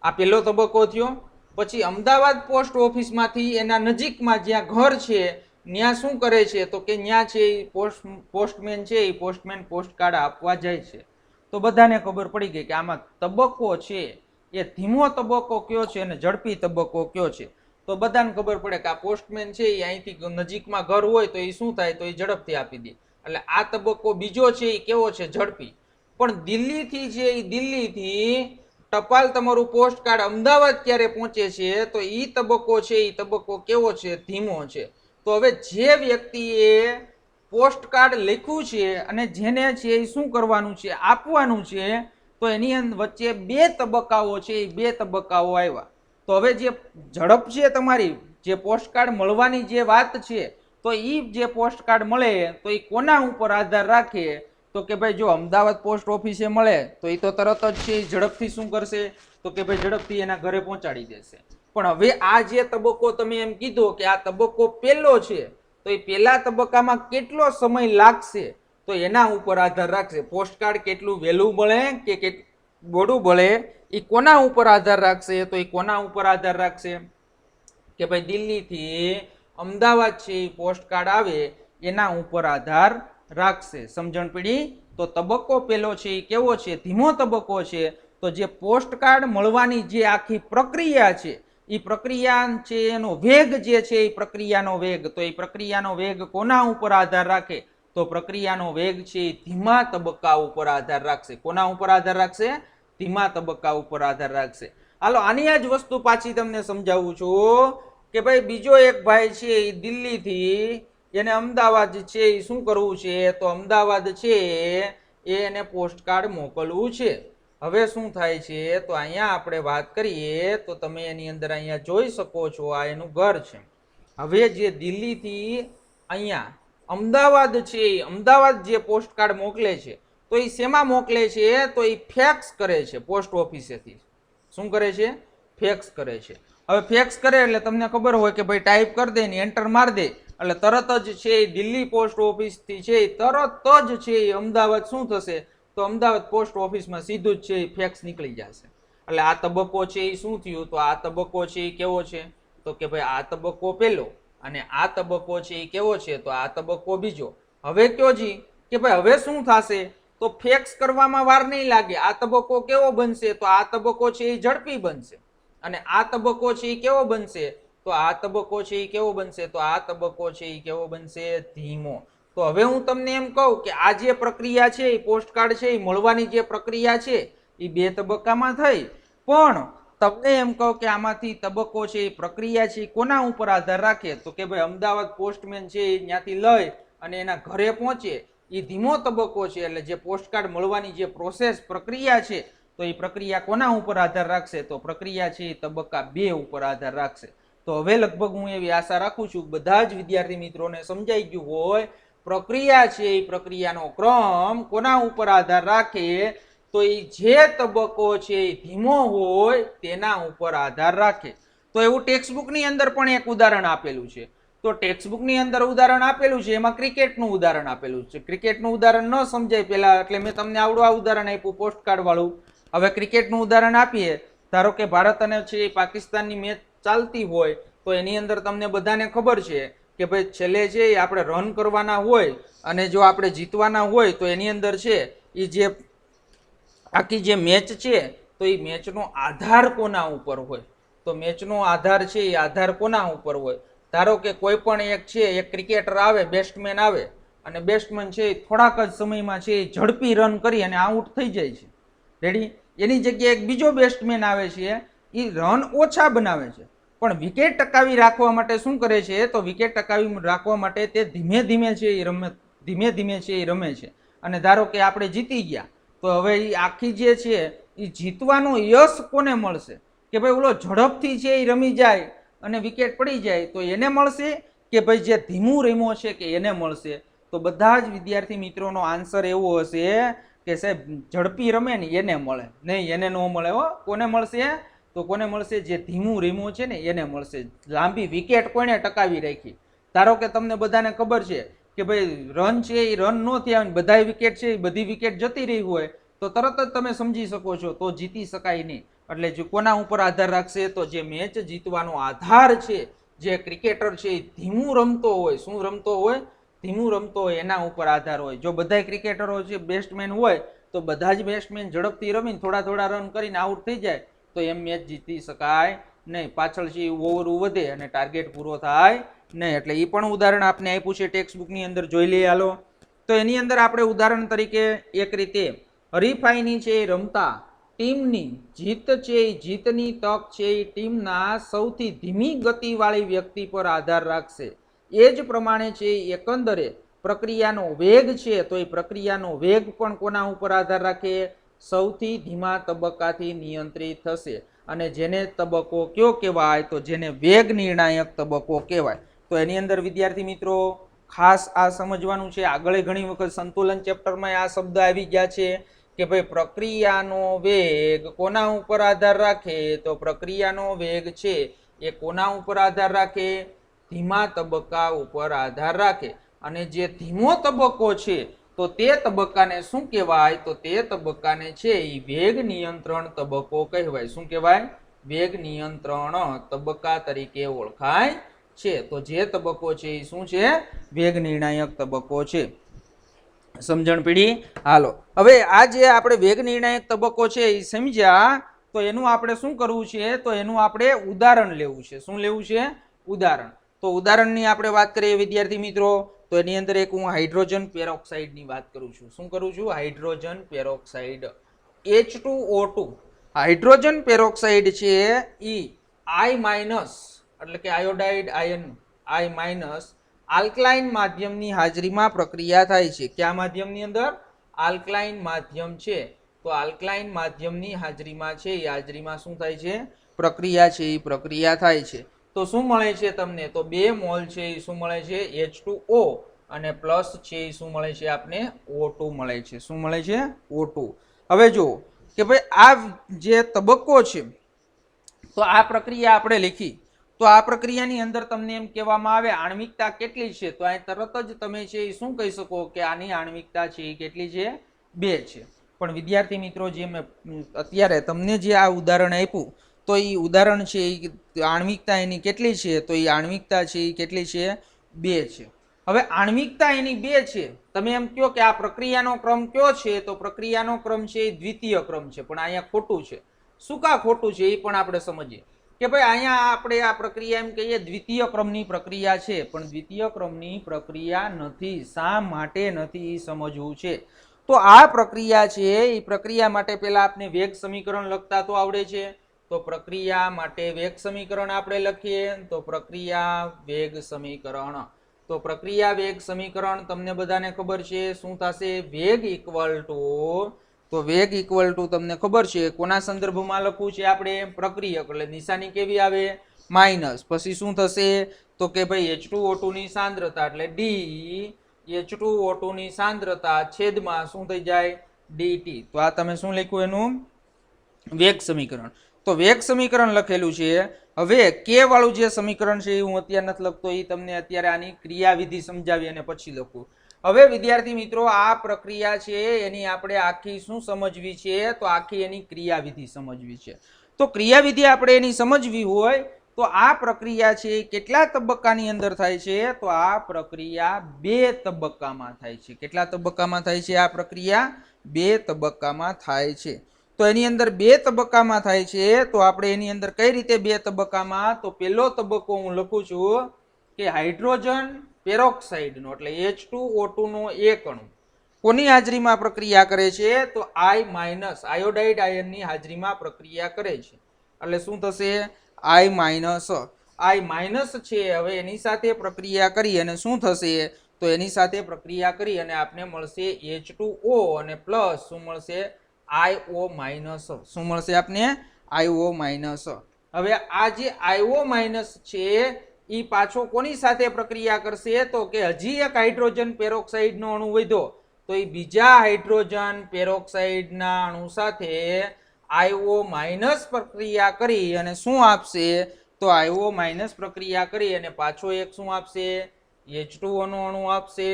આ પહેલો તબક્કો થયો. પછી અમદાવાદ પોસ્ટ ઓફિસમાંથી એના નજીકમાં જ્યાં ઘર છે ત્યાં શું કરે છે? તો કે ત્યાં છે એ પોસ્ટમેન છે એ પોસ્ટમેન પોસ્ટકાર્ડ આપવા જાય છે. તો બધાને ખબર પડી ગઈ કે આમાં તબક્કો છે એ ધીમો તબક્કો કયો છે અને ઝડપી તબક્કો કયો છે. તો બધાને ખબર પડે કે આ પોસ્ટમેન છે એ અહીંથી નજીકમાં ઘર હોય તો એ શું થાય? તો એ ઝડપથી આપી દે. એટલે આ તબક્કો બીજો છે એ કેવો છે? ઝડપી. પણ દિલ્હીથી છે એ દિલ્હીથી ટપાલ તમારું પોસ્ટકાર્ડ અમદાવાદ ક્યારે પહોંચે છે? તો એ તબક્કો છે એ તબક્કો કેવો છે? ધીમો છે. તો હવે જે વ્યક્તિએ પોસ્ટકાર્ડ લખ્યું છે અને જેને છે એ શું કરવાનું છે? આપવાનું છે. તો એની વચ્ચે બે તબક્કાઓ છે એ બે તબક્કાઓ આવ્યા. તો હવે જે ઝડપ છે તમારી, જે પોસ્ટકાર્ડ મળવાની જે વાત છે, તો એ જે પોસ્ટકાર્ડ મળે તો એ કોના ઉપર આધાર રાખે? તો કે ભાઈ જો અમદાવાદ પોસ્ટ ઓફિસે મળે તો એ તો તરત જ છે ઝડપથી શું કરશે? તો કે ભાઈ ઝડપથી એના ઘરે પહોંચાડી દેશે. પણ હવે આ જે તબક્કો તમે એમ કીધો કે આ તબક્કો પહેલો છે, તો એ પહેલા તબક્કામાં કેટલો સમય લાગશે? તો એના ઉપર આધાર રાખશે. પોસ્ટકાર્ડ કેટલું વહેલું મળે કે મોડું મળે એ કોના ઉપર આધાર રાખશે? તો એ કોના ઉપર આધાર રાખશે? કે ભાઈ દિલ્હીથી અમદાવાદ છે એ પોસ્ટકાર્ડ આવે એના ઉપર આધાર રાખશે. સમજણ પડી? તો તબક્કો પેલો છે એ કેવો છે? ધીમો તબક્કો છે. તો જે પોસ્ટકાર્ડ મળવાની જે આખી પ્રક્રિયા છે એ પ્રક્રિયા છે એનો વેગ જે છે એ પ્રક્રિયાનો વેગ, તો એ પ્રક્રિયાનો વેગ કોના ઉપર આધાર રાખે? તો પ્રક્રિયાનો વેગ છે એ ધીમા તબક્કા ઉપર આધાર રાખશે. કોના ઉપર આધાર રાખશે? ધીમા તબક્કા ઉપર આધાર રાખશે. હાલો આની આ જ વસ્તુ પાછી તમને સમજાવું છું કે ભાઈ બીજો એક ભાઈ છે એ દિલ્હીથી એને અમદાવાદ છે એ શું કરવું છે? તો અમદાવાદ છે એને પોસ્ટકાર્ડ મોકલવું છે. હવે શું થાય છે? તો અહીંયા આપણે વાત કરીએ તો તમે એની અંદર અહીંયા જોઈ શકો છો આ એનું ઘર છે. હવે જે દિલ્હીથી અહીંયા અમદાવાદ છે એ અમદાવાદ જે પોસ્ટકાર્ડ મોકલે છે તો એ શેમાં મોકલે છે? તો એ ફેક્સ કરે છે પોસ્ટ ઓફિસેથી. શું કરે છે? ફેક્સ કરે છે. હવે ફેક્સ કરે એટલે તમને ખબર હોય કે ભાઈ ટાઈપ કરી દે ને એન્ટર મારી દે એટલે તરત જ છે એ દિલ્હી પોસ્ટ ઓફિસથી છે તરત જ છે એ અમદાવાદ શું થશે? તો અમદાવાદ પોસ્ટ ઓફિસમાં સીધું જ છે એ ફેક્સ નીકળી જશે. એટલે આ તબક્કો છે એ શું થયું? તો આ તબક્કો છે એ કેવો છે? તો કે ભાઈ આ તબક્કો પહેલો અને આ તબક્કો છે એ કેવો છે? તો આ તબક્કો બીજો. હવે કયો જી કે ભાઈ હવે શું થશે? તો ફેક્સ કરવામાં વાર નહીં લાગે. આ તબક્કો કેવો બનશે? તો આ તબક્કો છે એ ઝડપી બનશે. અને આ તબક્કો છે એ કેવો બનશે? તો આ તબક્કો છે એ કેવો બનશે? તો આ તબક્કો છે એ કેવો બનશે? ધીમો. તો હવે હું તમને એમ કહું કે આ જે પ્રક્રિયા છે એ પોસ્ટકાર્ડ છે એ મળવાની જે પ્રક્રિયા છે એ બે તબક્કામાં થઈ, પણ તમને એમ કહું કે આમાંથી તબક્કો છે એ પ્રક્રિયા છે એ કોના ઉપર આધાર રાખે? તો કે ભાઈ અમદાવાદ પોસ્ટમેન છે એ ત્યાંથી લઈ અને એના ઘરે પહોંચે એ ધીમો તબક્કો છે. એટલે જે પોસ્ટકાર્ડ મળવાની જે પ્રોસેસ પ્રક્રિયા છે તો એ પ્રક્રિયા કોના ઉપર આધાર રાખશે? તો પ્રક્રિયા છે એ તબક્કા 2 ઉપર આધાર રાખશે. તો હવે લગભગ હું એવી આશા રાખું છું બધા જ વિદ્યાર્થી મિત્રોને સમજાઈ ગયું હોય પ્રક્રિયા છે એ પ્રક્રિયાનો ક્રમ કોના ઉપર આધાર રાખે? તો એ જે તબક્કો છે એ ધીમો હોય તેના ઉપર આધાર રાખે. તો એવું ટેક્સ્ટબુકની અંદર પણ એક ઉદાહરણ આપેલું છે. તો ટેક્સ્ટબુકની અંદર ઉદાહરણ આપેલું છે એમાં ક્રિકેટનું ઉદાહરણ આપેલું છે. ક્રિકેટનું ઉદાહરણ ન સમજાય પહેલા એટલે મેં તમને આવડું આ ઉદાહરણ આપ્યું પોસ્ટકાર્ડ વાળું. હવે ક્રિકેટનું ઉદાહરણ આપીએ. ધારો કે ભારત અને છે પાકિસ્તાનની મેચ ચાલતી હોય તો એની અંદર તમને બધાને ખબર છે કે ભાઈ છેલ્લે છે એ આપણે રન કરવાના હોય અને જો આપણે જીતવાના હોય તો એની અંદર છે એ જે આખી જે મેચ છે તો એ મેચનો આધાર કોના ઉપર હોય? તો મેચનો આધાર છે એ આધાર કોના ઉપર હોય? ધારો કે કોઈ પણ એક છે એક ક્રિકેટર આવે, બેટ્સમેન આવે અને બેટ્સમેન છે થોડાક જ સમયમાં છે ઝડપી રન કરી અને આઉટ થઈ જાય છે. રેડી? એની જગ્યાએ એક બીજો બેટ્સમેન આવે છે એ રન ઓછા બનાવે છે પણ વિકેટ ટકાવી રાખવા માટે શું કરે છે? તો વિકેટ ટકાવી રાખવા માટે તે ધીમે ધીમે છે એ રમે છે અને ધારો કે આપણે જીતી ગયા તો હવે એ આખી જે છે એ જીતવાનો યશ કોને મળશે? કે ભાઈ ઓલો ઝડપથી છે એ રમી જાય અને વિકેટ પડી જાય તો એને મળશે કે ભાઈ જે ધીમું રમ્યો છે કે એને મળશે? તો બધા જ વિદ્યાર્થી મિત્રોનો આન્સર એવો હશે કે સાહેબ ઝડપી રમે ને એને મળે, નહીં એને ન મળે. હો કોને મળશે? તો કોને મળશે? જે ધીમું રમ્યું છે ને એને મળશે. લાંબી વિકેટ કોને ટકાવી રાખી? ધારો કે તમને બધાને ખબર છે કે ભાઈ રન છે એ રન ન થયા બધા વિકેટ છે એ બધી વિકેટ જતી રહી હોય તો તરત જ તમે સમજી શકો છો તો જીતી શકાય નહીં. એટલે જો કોના ઉપર આધાર રાખશે? તો જે મેચ જીતવાનો આધાર છે જે ક્રિકેટર છે એ ધીમું રમતો હોય. શું રમતો હોય? ધીમું રમતો હોય એના ઉપર આધાર હોય. જો બધા ક્રિકેટરો છે બેટ્સમેન હોય તો બધા જ બેટ્સમેન ઝડપથી રમીને થોડા થોડા રન કરીને આઉટ થઈ જાય તો એમ મેચ જીતી શકાય નહીં. પાછળ છે ઓવરો વધે અને ટાર્ગેટ પૂરો થાય નહીં. એટલે એ પણ ઉદાહરણ આપને આપ્યું છે ટેક્સ્ટબુકની અંદર, જોઈ લઈએ હાલો. તો એની અંદર આપણે ઉદાહરણ તરીકે એક રીતે હરીફાઈની છે રમતા ટીમની જીત છે એ જીતની તક છે એ ટીમના સૌથી ધીમી ગતિવાળી વ્યક્તિ પર આધાર રાખશે. એ જ પ્રમાણે છે એકંદરે પ્રક્રિયાનો વેગ છે તો એ પ્રક્રિયાનો વેગ પણ કોના ઉપર આધાર રાખે? સૌથી ધીમા તબક્કાથી નિયંત્રિત થશે. અને જેને તબક્કો કયો કહેવાય? તો જેને વેગ નિર્ણાયક તબક્કો કહેવાય. તો એની અંદર વિદ્યાર્થી મિત્રો ખાસ આ સમજવાનું છે. આગળ ઘણી વખત સંતુલન ચેપ્ટરમાં આ શબ્દ આવી ગયા છે કે ભાઈ પ્રક્રિયાનો વેગ કોના ઉપર આધાર રાખે? તો પ્રક્રિયાનો વેગ છે એ કોના ઉપર આધાર રાખે? ધીમા તબક્કા ઉપર આધાર રાખે. અને જે ધીમો તબક્કો છે તો તે તબક્કાને શું કહેવાય? તો તે તબક્કાને છે એ વેગ નિયંત્રણ તબક્કો કહેવાય. શું કહેવાય? વેગ નિયંત્રણ તબક્કા તરીકે ઓળખાય છે. તો જે તબક્કો છે એ શું છે? વેગ નિર્ણાયક તબક્કો છે. સમજણ પડી? હાલો, હવે આ જે આપણે વેગ નિર્ણાયક તબક્કો છે એ સમજ્યા, તો એનું આપણે શું કરવું છે? તો એનું આપણે ઉદાહરણ લેવું છે. શું લેવું છે? ઉદાહરણ. તો ઉદાહરણની આપણે વાત કરીએ વિદ્યાર્થી મિત્રો, તો એની અંદર એક હું હાઇડ્રોજન પેરોક્સાઇડની વાત કરું છું. શું કરું છું? Hydrogen peroxide H2O2. Hydrogen peroxide છે એ I માઇનસ એટલે કે iodide ion I minus alkaline માધ્યમની હાજરીમાં પ્રક્રિયા થાય છે. કયા માધ્યમની અંદર? આલ્કલાઇન માધ્યમ છે. તો આલ્કલાઇન માધ્યમની હાજરીમાં છે, એ હાજરીમાં શું થાય છે? પ્રક્રિયા છે, એ પ્રક્રિયા થાય છે. તો શું મળે છે તમને? તો 2 મોલ છે એ શું મળે છે? H2O અને પ્લસ છે એ શું મળે છે આપને? O2 મળે છે. શું મળે છે? O2. હવે જો કે ભાઈ આ જે તબક્કો છે, તો આ પ્રક્રિયા આપણે લખી, તો આ પ્રક્રિયાની અંદર તમને એમ કહેવામાં આવે આણ્વિકતા કેટલી છે? તો અહીં તરત જ તમે છે એ શું કહી શકો કે આની આણ્વિકતા છે એ કેટલી છે? 2 છે. પણ વિદ્યાર્થી મિત્રો, જે મેં અત્યારે તમને જે આ ઉદાહરણ આપ્યું, તો એ ઉદાહરણ છે એ આણ્વિકતા એની કેટલી છે? તો એ આણ્વિકતા છે એ કેટલી છે? 2 છે. હવે આણ્વિકતા એની 2 છે, તમે એમ કહો કે આ પ્રક્રિયાનો ક્રમ કયો છે? તો પ્રક્રિયાનો ક્રમ છે એ દ્વિતીય ક્રમ છે. પણ અહીંયા ખોટું છે. શું કા ખોટું છે એ પણ આપણે સમજીએ કે ભાઈ અહીંયા આપણે આ પ્રક્રિયા એમ કહીએ દ્વિતીય ક્રમની પ્રક્રિયા છે, પણ દ્વિતીય ક્રમની પ્રક્રિયા નથી. શા માટે નથી એ સમજવું છે. તો આ પ્રક્રિયા છે એ પ્રક્રિયા માટે પહેલા આપણે વેગ સમીકરણ લખતા તો આવડે છે. તો પ્રક્રિયા માટે વેગ સમીકરણ આપણે લખીએ, તો પ્રક્રિયા વેગ સમીકરણ. તો પ્રક્રિયા વેગ સમીકરણ તમને બધાને ખબર છે શું થશે? વેગ ઇક્વલ ટુ, તો વેગ ઇક્વલ ટુ તમને ખબર છે કોના સંદર્ભમાં લખવું છે આપણે? પ્રક્રિયક. એટલે નિશાની કેવી આવે? માઇનસ. પછી શું થશે? તો કે ભાઈ H2O2 ની સાંદ્રતા એટલે D H2O2 ની સાંદ્રતા છેદમાં શું થઈ જાય? DT. તો આ તમે શું લખ્યું એનું? વેગ સમીકરણ. તો વેગ સમીકરણ લખેલું છે. હવે કે વાળું જે સમીકરણ છે એ હું અત્યારે નથી લખતો, એ તમને અત્યારે આની ક્રિયાવિધિ સમજાવી અને પછી લખું. હવે વિદ્યાર્થી મિત્રો, આ પ્રક્રિયા છે એની આપણે આખી શું સમજવી છે? તો આખી એની ક્રિયાવિધિ સમજવી છે. તો ક્રિયાવિધિ આપણે એની સમજવી હોય તો આ પ્રક્રિયા છે કેટલા તબક્કાની અંદર થાય છે? તો આ પ્રક્રિયા 2 તબક્કામાં થાય છે. કેટલા તબક્કામાં થાય છે આ પ્રક્રિયા? 2 તબક્કામાં થાય છે. તો એની અંદર 2 તબક્કામાં થાય છે. તો આપણે એની અંદર કઈ રીતે 2 તબક્કામાં? તો પહેલો તબક્કો હું લખું છું કે હાઇડ્રોજન પેરોક્સાઇડનો એટલે H2O2 નો એક અણુ કોની હાજરીમાં પ્રક્રિયા કરે છે? તો I માઇનસ આયોડાઇડ આયનની હાજરીમાં પ્રક્રિયા કરે છે. એટલે શું થશે? I માઇનસ છે હવે એની સાથે પ્રક્રિયા કરી અને શું થશે? તો એની સાથે પ્રક્રિયા કરી અને આપને મળશે H2O અને પ્લસ શું મળશે? IO minus. શું મળશે આપને? IO minus. હવે આ જે IO માઇનસ છે એ પાછો કોની સાથે પ્રક્રિયા કરશે? તો કે હજી એક હાઇડ્રોજન પેરોક્સાઇડ નો અણુ વધ્યો, તો એ બીજા હાઇડ્રોજન પેરોક્સાઇડ ના અણુ સાથે IO માઇનસ પ્રક્રિયા કરી અને શું આપશે? તો IO માઇનસ પ્રક્રિયા કરી અને પાછો એક શું આપશે? H2O નો અણુ આપશે,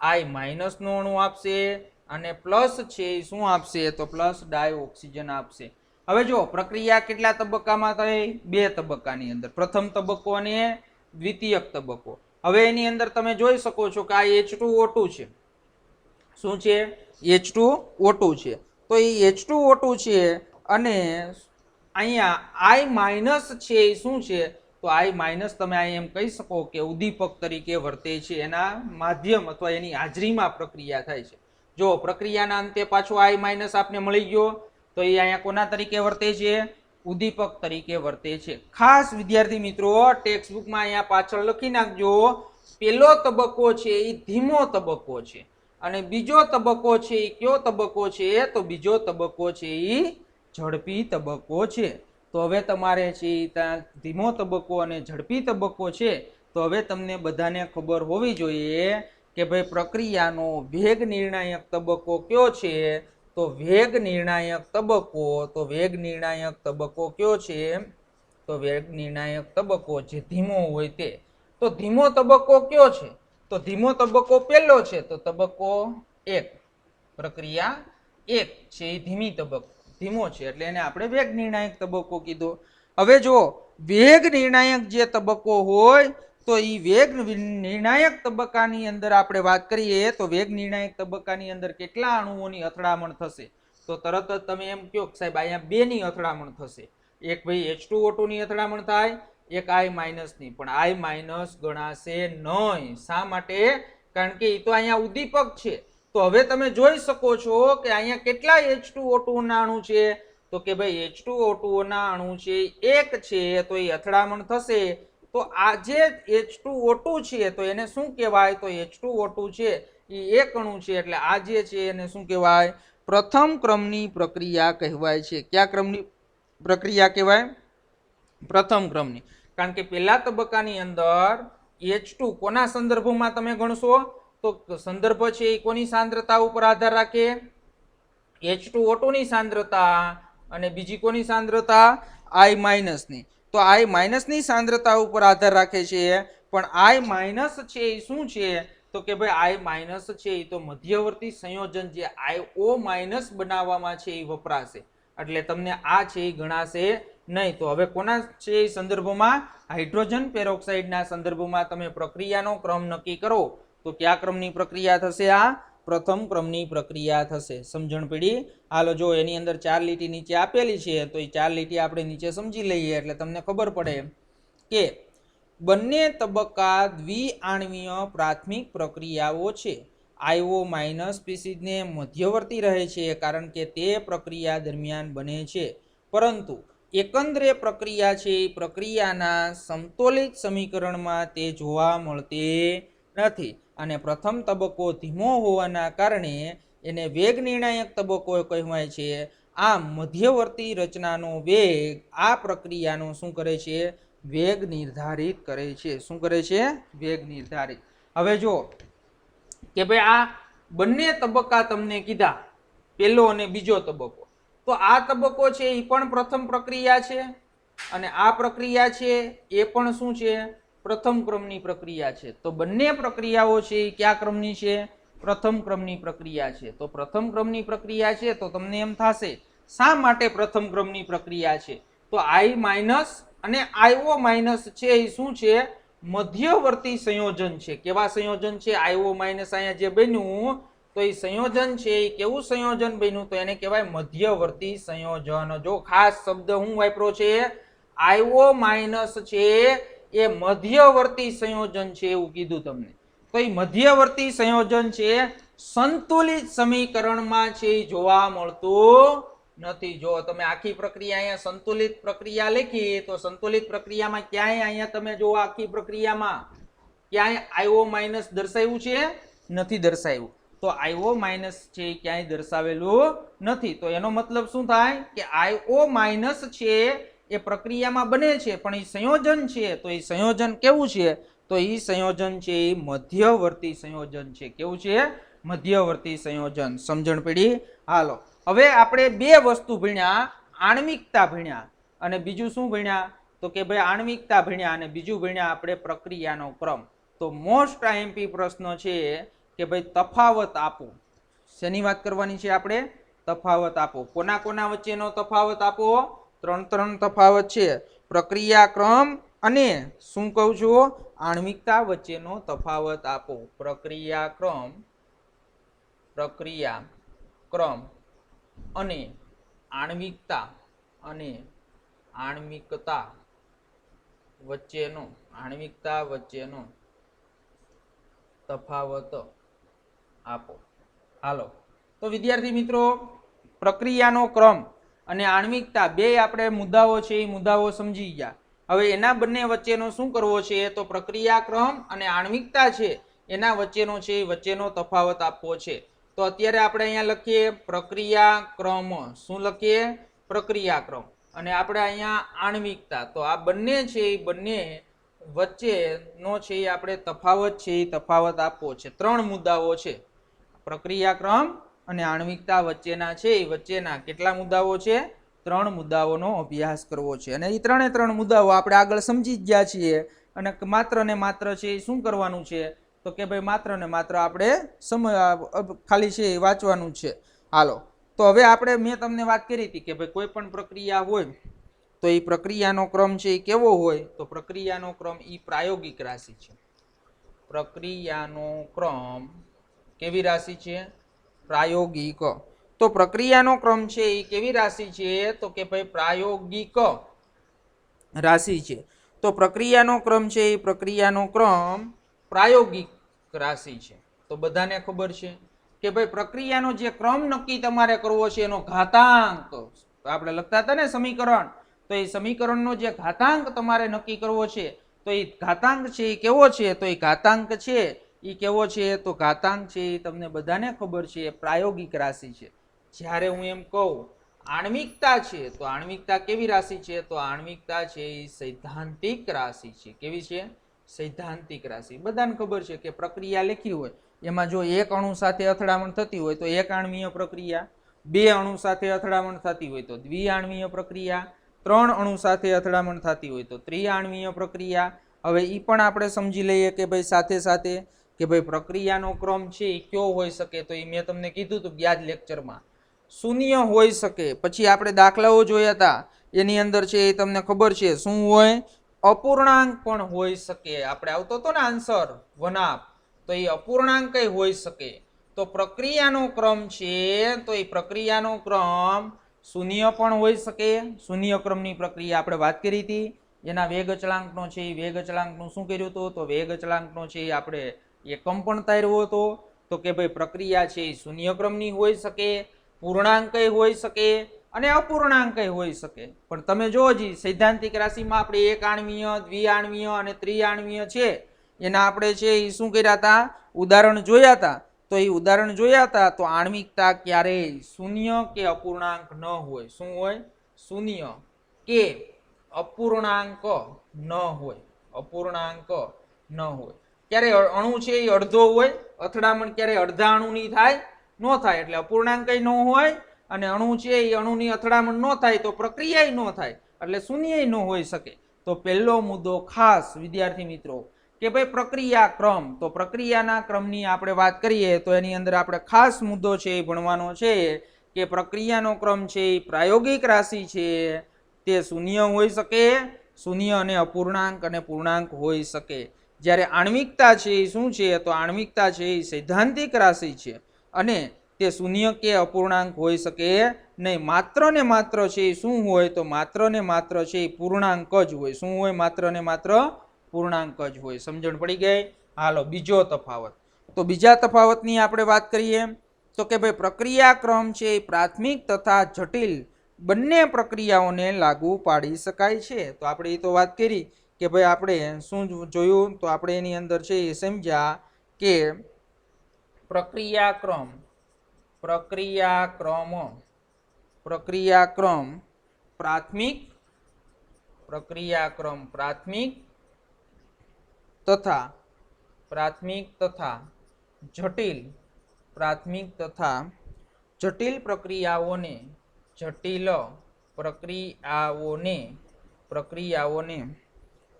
I માઇનસ નો અણુ આપશે અને પ્લસ છે શું આપશે? તો પ્લસ ડાયઓક્સિજન આપશે. હવે જો પ્રક્રિયા કેટલા તબક્કામાં થઈ? 2 તબક્કાની અંદર. પ્રથમ તબક્કો અને દ્વિતીયક તબક્કો. હવે એની અંદર તમે જોઈ શકો છો કે આ H2O2 છે. શું છે? H2O2 છે. તો એ H2O2 છે અને અહીંયા I માઇનસ છે એ શું છે? તો I માઇનસ તમે અહીં એમ કહી શકો કે ઉદ્દીપક તરીકે વર્તે છે. એના માધ્યમ અથવા એની હાજરીમાં પ્રક્રિયા થાય છે. જો પ્રક્રિયાના અંતે પાછો I માઇનસ આપને મળી ગયો, તો એ અહીંયા કોના તરીકે વર્તે છે? ઉદ્દીપક તરીકે વર્તે છે. ખાસ વિદ્યાર્થી મિત્રો, ટેક્સ્ટ બુકમાં અહીંયા પાછળ લખી નાખજો, પહેલો તબક્કો છે એ ધીમો તબક્કો છે અને બીજો તબક્કો છે એ કયો તબક્કો છે? તો બીજો તબક્કો છે એ ઝડપી તબક્કો છે. તો હવે તમારે છે ધીમો તબક્કો અને ઝડપી તબક્કો છે, તો હવે તમને બધાને ખબર હોવી જોઈએ કે ભાઈ પ્રક્રિયાનો વેગ નિર્ણાયક તબક્કો કયો છે? તો વેગ નિર્ણાયક તબક્કો, તો વેગ નિર્ણાયક તબક્કો કયો છે? તો વેગ નિર્ણાયક તબક્કો જે ધીમો હોય તે. તો ધીમો તબક્કો કયો છે? તો ધીમો તબક્કો પહેલો છે, તો તબક્કો 1. પ્રક્રિયા 1 છે એ ધીમી તબક્કો, ધીમો છે એટલે એને આપણે વેગ નિર્ણાયક તબક્કો કીધો. હવે જો વેગ નિર્ણાયક જે તબક્કો હોય તો એ વેગ નિર્ણાયક તબક્કાની અંદર આપણે વાત કરીએ તો વેગ નિર્ણાયક તબક્કાની અંદર કેટલા અણુઓની અથડામણ થશે? તો તરત જ તમે એમ કહો કે સાહેબ અહીંયા 2 ની અથડામણ થશે. એક ભાઈ H2O2 ની અથડામણ થાય, એક I- ની, પણ I- ગણાશે નહીં. શા માટે? કારણ કે એ તો અહીંયા ઉદ્દીપક છે. તો હવે તમે જોઈ શકો છો કે અહીંયા કેટલા H2O2 ના અણુ છે? તો કે ભાઈ H2O2 ના અણુ છે એક છે, તો એ અથડામણ થશે. તો આ જે H2O2 છે તો એને શું કહેવાય? તો H2O2 છે એ એક અણુ છે, એટલે આ જે છે એને શું કહેવાય? પ્રથમ ક્રમની પ્રક્રિયા કહેવાય છે. કયા ક્રમની પ્રક્રિયા કહેવાય? પ્રથમ ક્રમની. કારણ કે પહેલા તબક્કાની અંદર H2 કોના સંદર્ભમાં તમે ગણશો? તો સંદર્ભ છે એ કોની સાંદ્રતા ઉપર આધાર રાખે? H2O2 ની સાંદ્રતા. અને બીજી કોની સાંદ્રતા? I- ની. તો I- ની સાંદ્રતા ઉપર આધાર રાખે છે, પણ I- છે એ શું છે? તો કે ભાઈ I- છે એ તો મધ્યવર્તી સંયોજન જે IO- બનાવવામાં છે એ વપરાશે, એટલે તમને આ છે એ ગણાશે નહીં. તો હવે કોના છે એ સંદર્ભમાં? હાઇડ્રોજન પેરોક્સાઇડના સંદર્ભમાં તમે પ્રક્રિયાનો ક્રમ નક્કી કરો તો કયા ક્રમની પ્રક્રિયા થશે? આ પ્રથમ ક્રમની પ્રક્રિયા થશે. સમજણ પડી? હાલો જો એની અંદર 4 લીટી નીચે આપેલી છે, તો એ 4 લીટી આપણે નીચે સમજી લઈએ એટલે તમને ખબર પડે કે બંને તબક્કા દ્વિઆણવીય પ્રાથમિક પ્રક્રિયાઓ છે. IO- સ્પીસીઝને મધ્યવર્તી રહે છે કારણ કે તે પ્રક્રિયા દરમિયાન બને છે, પરંતુ એકંદરે પ્રક્રિયા છે એ પ્રક્રિયાના સમતોલિત સમીકરણમાં તે જોવા મળતી નથી. અને પ્રથમ તબક્કો ધીમો હોવાના કારણે એને વેગ નિર્ણાયક તબક્કો કહેવાય છે. આમ મધ્યવર્તી રચનાનો વેગ આ પ્રક્રિયાનો શું કરે છે? વેગ નિર્ધારિત કરે છે. શું કરે છે? વેગ નિર્ધારિત. હવે જો કે ભાઈ આ બંને તબક્કા તમને કીધા, પહેલો અને બીજો તબક્કો. તો આ તબક્કો છે એ પણ પ્રથમ પ્રક્રિયા છે, અને આ પ્રક્રિયા છે એ પણ શું છે? પ્રથમ ક્રમની પ્રક્રિયા છે. તો બંને પ્રક્રિયાઓ છે એ કયા ક્રમની છે? પ્રથમ ક્રમની પ્રક્રિયા છે. તો પ્રથમ ક્રમની પ્રક્રિયા છે તો તમને એમ થશે શા માટે પ્રથમ ક્રમની પ્રક્રિયા છે? તો I- અને IO- છે એ શું છે? મધ્યવર્તી સંયોજન છે. કેવા સંયોજન છે? IO- અહીંયા જે બન્યું તો એ સંયોજન છે એ કેવું સંયોજન બન્યું? તો એને કહેવાય મધ્યવર્તી સંયોજન. જો ખાસ શબ્દ હું વાપરો છે, IO- છે એ મધ્યવર્તી સંયોજન છે એવું કીધું તમને. તો એ મધ્યવર્તી સંયોજન છે, સંતુલિત સમીકરણમાં છે એ જોવા મળતું નથી. જો તમે આખી પ્રક્રિયા અહીંયા સંતુલિત પ્રક્રિયા લખી તો સંતુલિત પ્રક્રિયામાં ક્યાંય અહીંયા તમે જો આખી પ્રક્રિયામાં ક્યાંય IO- દર્શાવ્યું છે? નથી દર્શાવ્યું. તો IO- છે ક્યાંય દર્શાવેલું નથી. તો એનો મતલબ શું થાય કે IO- છે એ પ્રક્રિયામાં બને છે, પણ એ સંયોજન છે તો એ સંયોજન કેવું છે? તો એ સંયોજન છે એ મધ્યવર્તી સંયોજન છે. કેવું છે? મધ્યવર્તી સંયોજન. સમજણ પડી? હાલો હવે આપણે બે વસ્તુ ભણ્યા, આણ્વિકતા ભણ્યા અને બીજું શું ભણ્યા? તો કે ભાઈ આણ્વિકતા ભણ્યા અને બીજું ભણ્યા આપણે પ્રક્રિયાનો ક્રમ. તો મોસ્ટ IMP પ્રશ્ન છે કે ભાઈ તફાવત આપો. શેની વાત કરવાની છે આપણે? તફાવત આપો. કોના કોના વચ્ચેનો તફાવત આપો? 3 તફાવત છે. પ્રક્રિયા ક્રમ અને શું કહું છું? આણ્વિકતા વચ્ચેનો તફાવત આપો. પ્રક્રિયા ક્રમ અને આણ્વિકતા વચ્ચેનો તફાવત આપો. હાલો તો વિદ્યાર્થી મિત્રો, પ્રક્રિયાનો ક્રમ અને આણ્વિકતા બે આપણે મુદ્દાઓ છે એ મુદ્દાઓ સમજી ગયા. હવે એના બંને વચ્ચેનો શું કરવો છે? તો પ્રક્રિયા ક્રમ અને આણ્વિકતા છે એના વચ્ચેનો છે વચ્ચેનો તફાવત આપવો છે. તો અત્યારે આપણે અહીંયા લખીએ પ્રક્રિયા ક્રમ. શું લખીએ? પ્રક્રિયા ક્રમ. અને આપણે અહીંયા આણ્વિકતા. તો આ બંને છે એ બંને વચ્ચેનો છે એ આપણે તફાવત છે એ તફાવત આપવો છે. 3 મુદ્દાઓ છે. પ્રક્રિયા ક્રમ અને આણ્વિકતા વચ્ચેના છે એ વચ્ચેના કેટલા મુદ્દાઓ છે? 3 મુદ્દાઓનો અભ્યાસ કરવો છે. અને એ 3 મુદ્દાઓ આપણે આગળ સમજી જ ગયા છીએ. અને માત્ર ને માત્ર છે એ શું કરવાનું છે? તો કે ભાઈ માત્ર ને માત્ર આપણે ખાલી છે એ વાંચવાનું છે. હાલો તો હવે આપણે મેં તમને વાત કરી હતી કે ભાઈ કોઈ પણ પ્રક્રિયા હોય તો એ પ્રક્રિયાનો ક્રમ છે એ કેવો હોય? તો પ્રક્રિયાનો ક્રમ એ પ્રાયોગિક રાશિ છે. પ્રક્રિયાનો ક્રમ કેવી રાશિ છે? પ્રાયોગિક. તો પ્રક્રિયાનો ક્રમ છે એ કેવી રાશિ છે? તો કે ભાઈ પ્રાયોગિક રાશિ છે. તો પ્રક્રિયાનો ક્રમ છે એ પ્રક્રિયાનો ક્રમ પ્રાયોગિક રાશિ છે. તો બધાને ખબર છે કે ભાઈ પ્રક્રિયાનો જે ક્રમ નક્કી તમારે કરવો છે એનો ઘાતાંક, આપણે લખતા હતા ને સમીકરણ, તો એ સમીકરણનો જે ઘાતાંક તમારે નક્કી કરવો છે, તો એ ઘાતાંક છે એ કેવો છે? તો એ ઘાતાંક છે એ કેવો છે? તો ઘાતાંક છે એ તમને બધાને ખબર છે પ્રાયોગિક રાશિ છે. જ્યારે હું એમ કહું આણ્વિકતા છે, તો આણ્વિકતા કેવી રાશિ છે? તો આણ્વિકતા છે એ સૈદ્ધાંતિક રાશિ છે. કેવી છે? સૈદ્ધાંતિક રાશિ. બધાને ખબર છે કે પ્રક્રિયા લખી હોય એમાં જો એક અણુ સાથે અથડામણ થતી હોય તો એક આણ્વીય પ્રક્રિયા, બે અણુ સાથે અથડામણ થતી હોય તો દ્વિઆણ્વીય પ્રક્રિયા, ત્રણ અણુ સાથે અથડામણ થતી હોય તો ત્રિઆણ્વીય પ્રક્રિયા. હવે એ પણ આપણે સમજી લઈએ કે ભાઈ સાથે સાથે કે ભાઈ પ્રક્રિયાનો ક્રમ છે એ કયો હોઈ શકે? તો એ મેં તમને કીધું હતું ગયા જ લેક્ચરમાં, શૂન્ય હોઈ શકે. પછી આપણે દાખલાઓ જોયા હતા એની અંદર છે એ તમને ખબર છે શું હોય? અપૂર્ણાંક પણ હોઈ શકે. આપણે આવતો હતો ને આન્સર વનાપ, તો એ અપૂર્ણાંક કઈ હોઈ શકે. તો પ્રક્રિયાનો ક્રમ છે તો એ પ્રક્રિયાનો ક્રમ શૂન્ય પણ હોઈ શકે. શૂન્ય ક્રમની પ્રક્રિયા આપણે વાત કરી હતી. એના વેગ અચળાંકનો છે એ વેગ અચળાંકનું શું કર્યું હતું? તો વેગ અચળાંકનો છે એ આપણે એકમ પણ તાર્યો હતો. તો કે ભાઈ પ્રક્રિયા છે એ શૂન્ય ક્રમની હોઈ શકે, પૂર્ણાંકય હોઈ શકે અને અપૂર્ણાંકય હોઈ શકે. પણ તમે જો હજી સૈદ્ધાંતિક રાશિમાં આપણે એક આણ્વીય, દ્વિઆણ્વીય અને ત્રિઆણ્વીય છે એના આપણે છે એ શું કર્યા હતા? ઉદાહરણ જોયા હતા. તો એ ઉદાહરણ જોયા હતા તો આણ્વિકતા ક્યારેય શૂન્ય કે અપૂર્ણાંક ન હોય. શું હોય? શૂન્ય કે અપૂર્ણાંક ન હોય. અપૂર્ણાંક ન હોય. ક્યારે અણુ છે એ અડધો હોય, અથડામણ ક્યારે અડધા અણુની થાય? ન થાય, એટલે અપૂર્ણાંક ન હોય. અને અણુ છે એ અણુની અથડામણ ન થાય તો પ્રક્રિયા ન થાય, એટલે શૂન્ય ન હોઈ શકે. તો પહેલો મુદ્દો ખાસ વિદ્યાર્થી મિત્રો કે ભાઈ પ્રક્રિયા ક્રમ. તો પ્રક્રિયાના ક્રમની આપણે વાત કરીએ તો એની અંદર આપણે ખાસ મુદ્દો છે એ ભણવાનો છે કે પ્રક્રિયાનો ક્રમ છે એ પ્રાયોગિક રાશિ છે તે શૂન્ય હોઈ શકે, શૂન્ય અને અપૂર્ણાંક અને પૂર્ણાંક હોઈ શકે. જ્યારે આણ્વિકતા છે એ શું છે? તો આણ્વિકતા છે એ સૈદ્ધાંતિક રાશિ છે અને તે શૂન્ય કે અપૂર્ણાંક હોઈ શકે નહીં. માત્ર ને માત્ર છે એ શું હોય? તો માત્ર ને માત્ર છે એ પૂર્ણાંક જ હોય. શું હોય? માત્ર ને માત્ર પૂર્ણાંક જ હોય. સમજણ પડી ગઈ? હાલો બીજો તફાવત. તો બીજા તફાવતની આપણે વાત કરીએ તો કે ભાઈ પ્રક્રિયા ક્રમ છે એ પ્રાથમિક તથા જટિલ બંને પ્રક્રિયાઓને લાગુ પાડી શકાય છે. તો આપણે એ તો વાત કરી કે ભાઈ આપણે શું જોયું? તો આપણે એની અંદર છે એ સમજ્યા કે પ્રક્રિયાક્રમ પ્રાથમિક તથા જટિલ પ્રક્રિયાઓને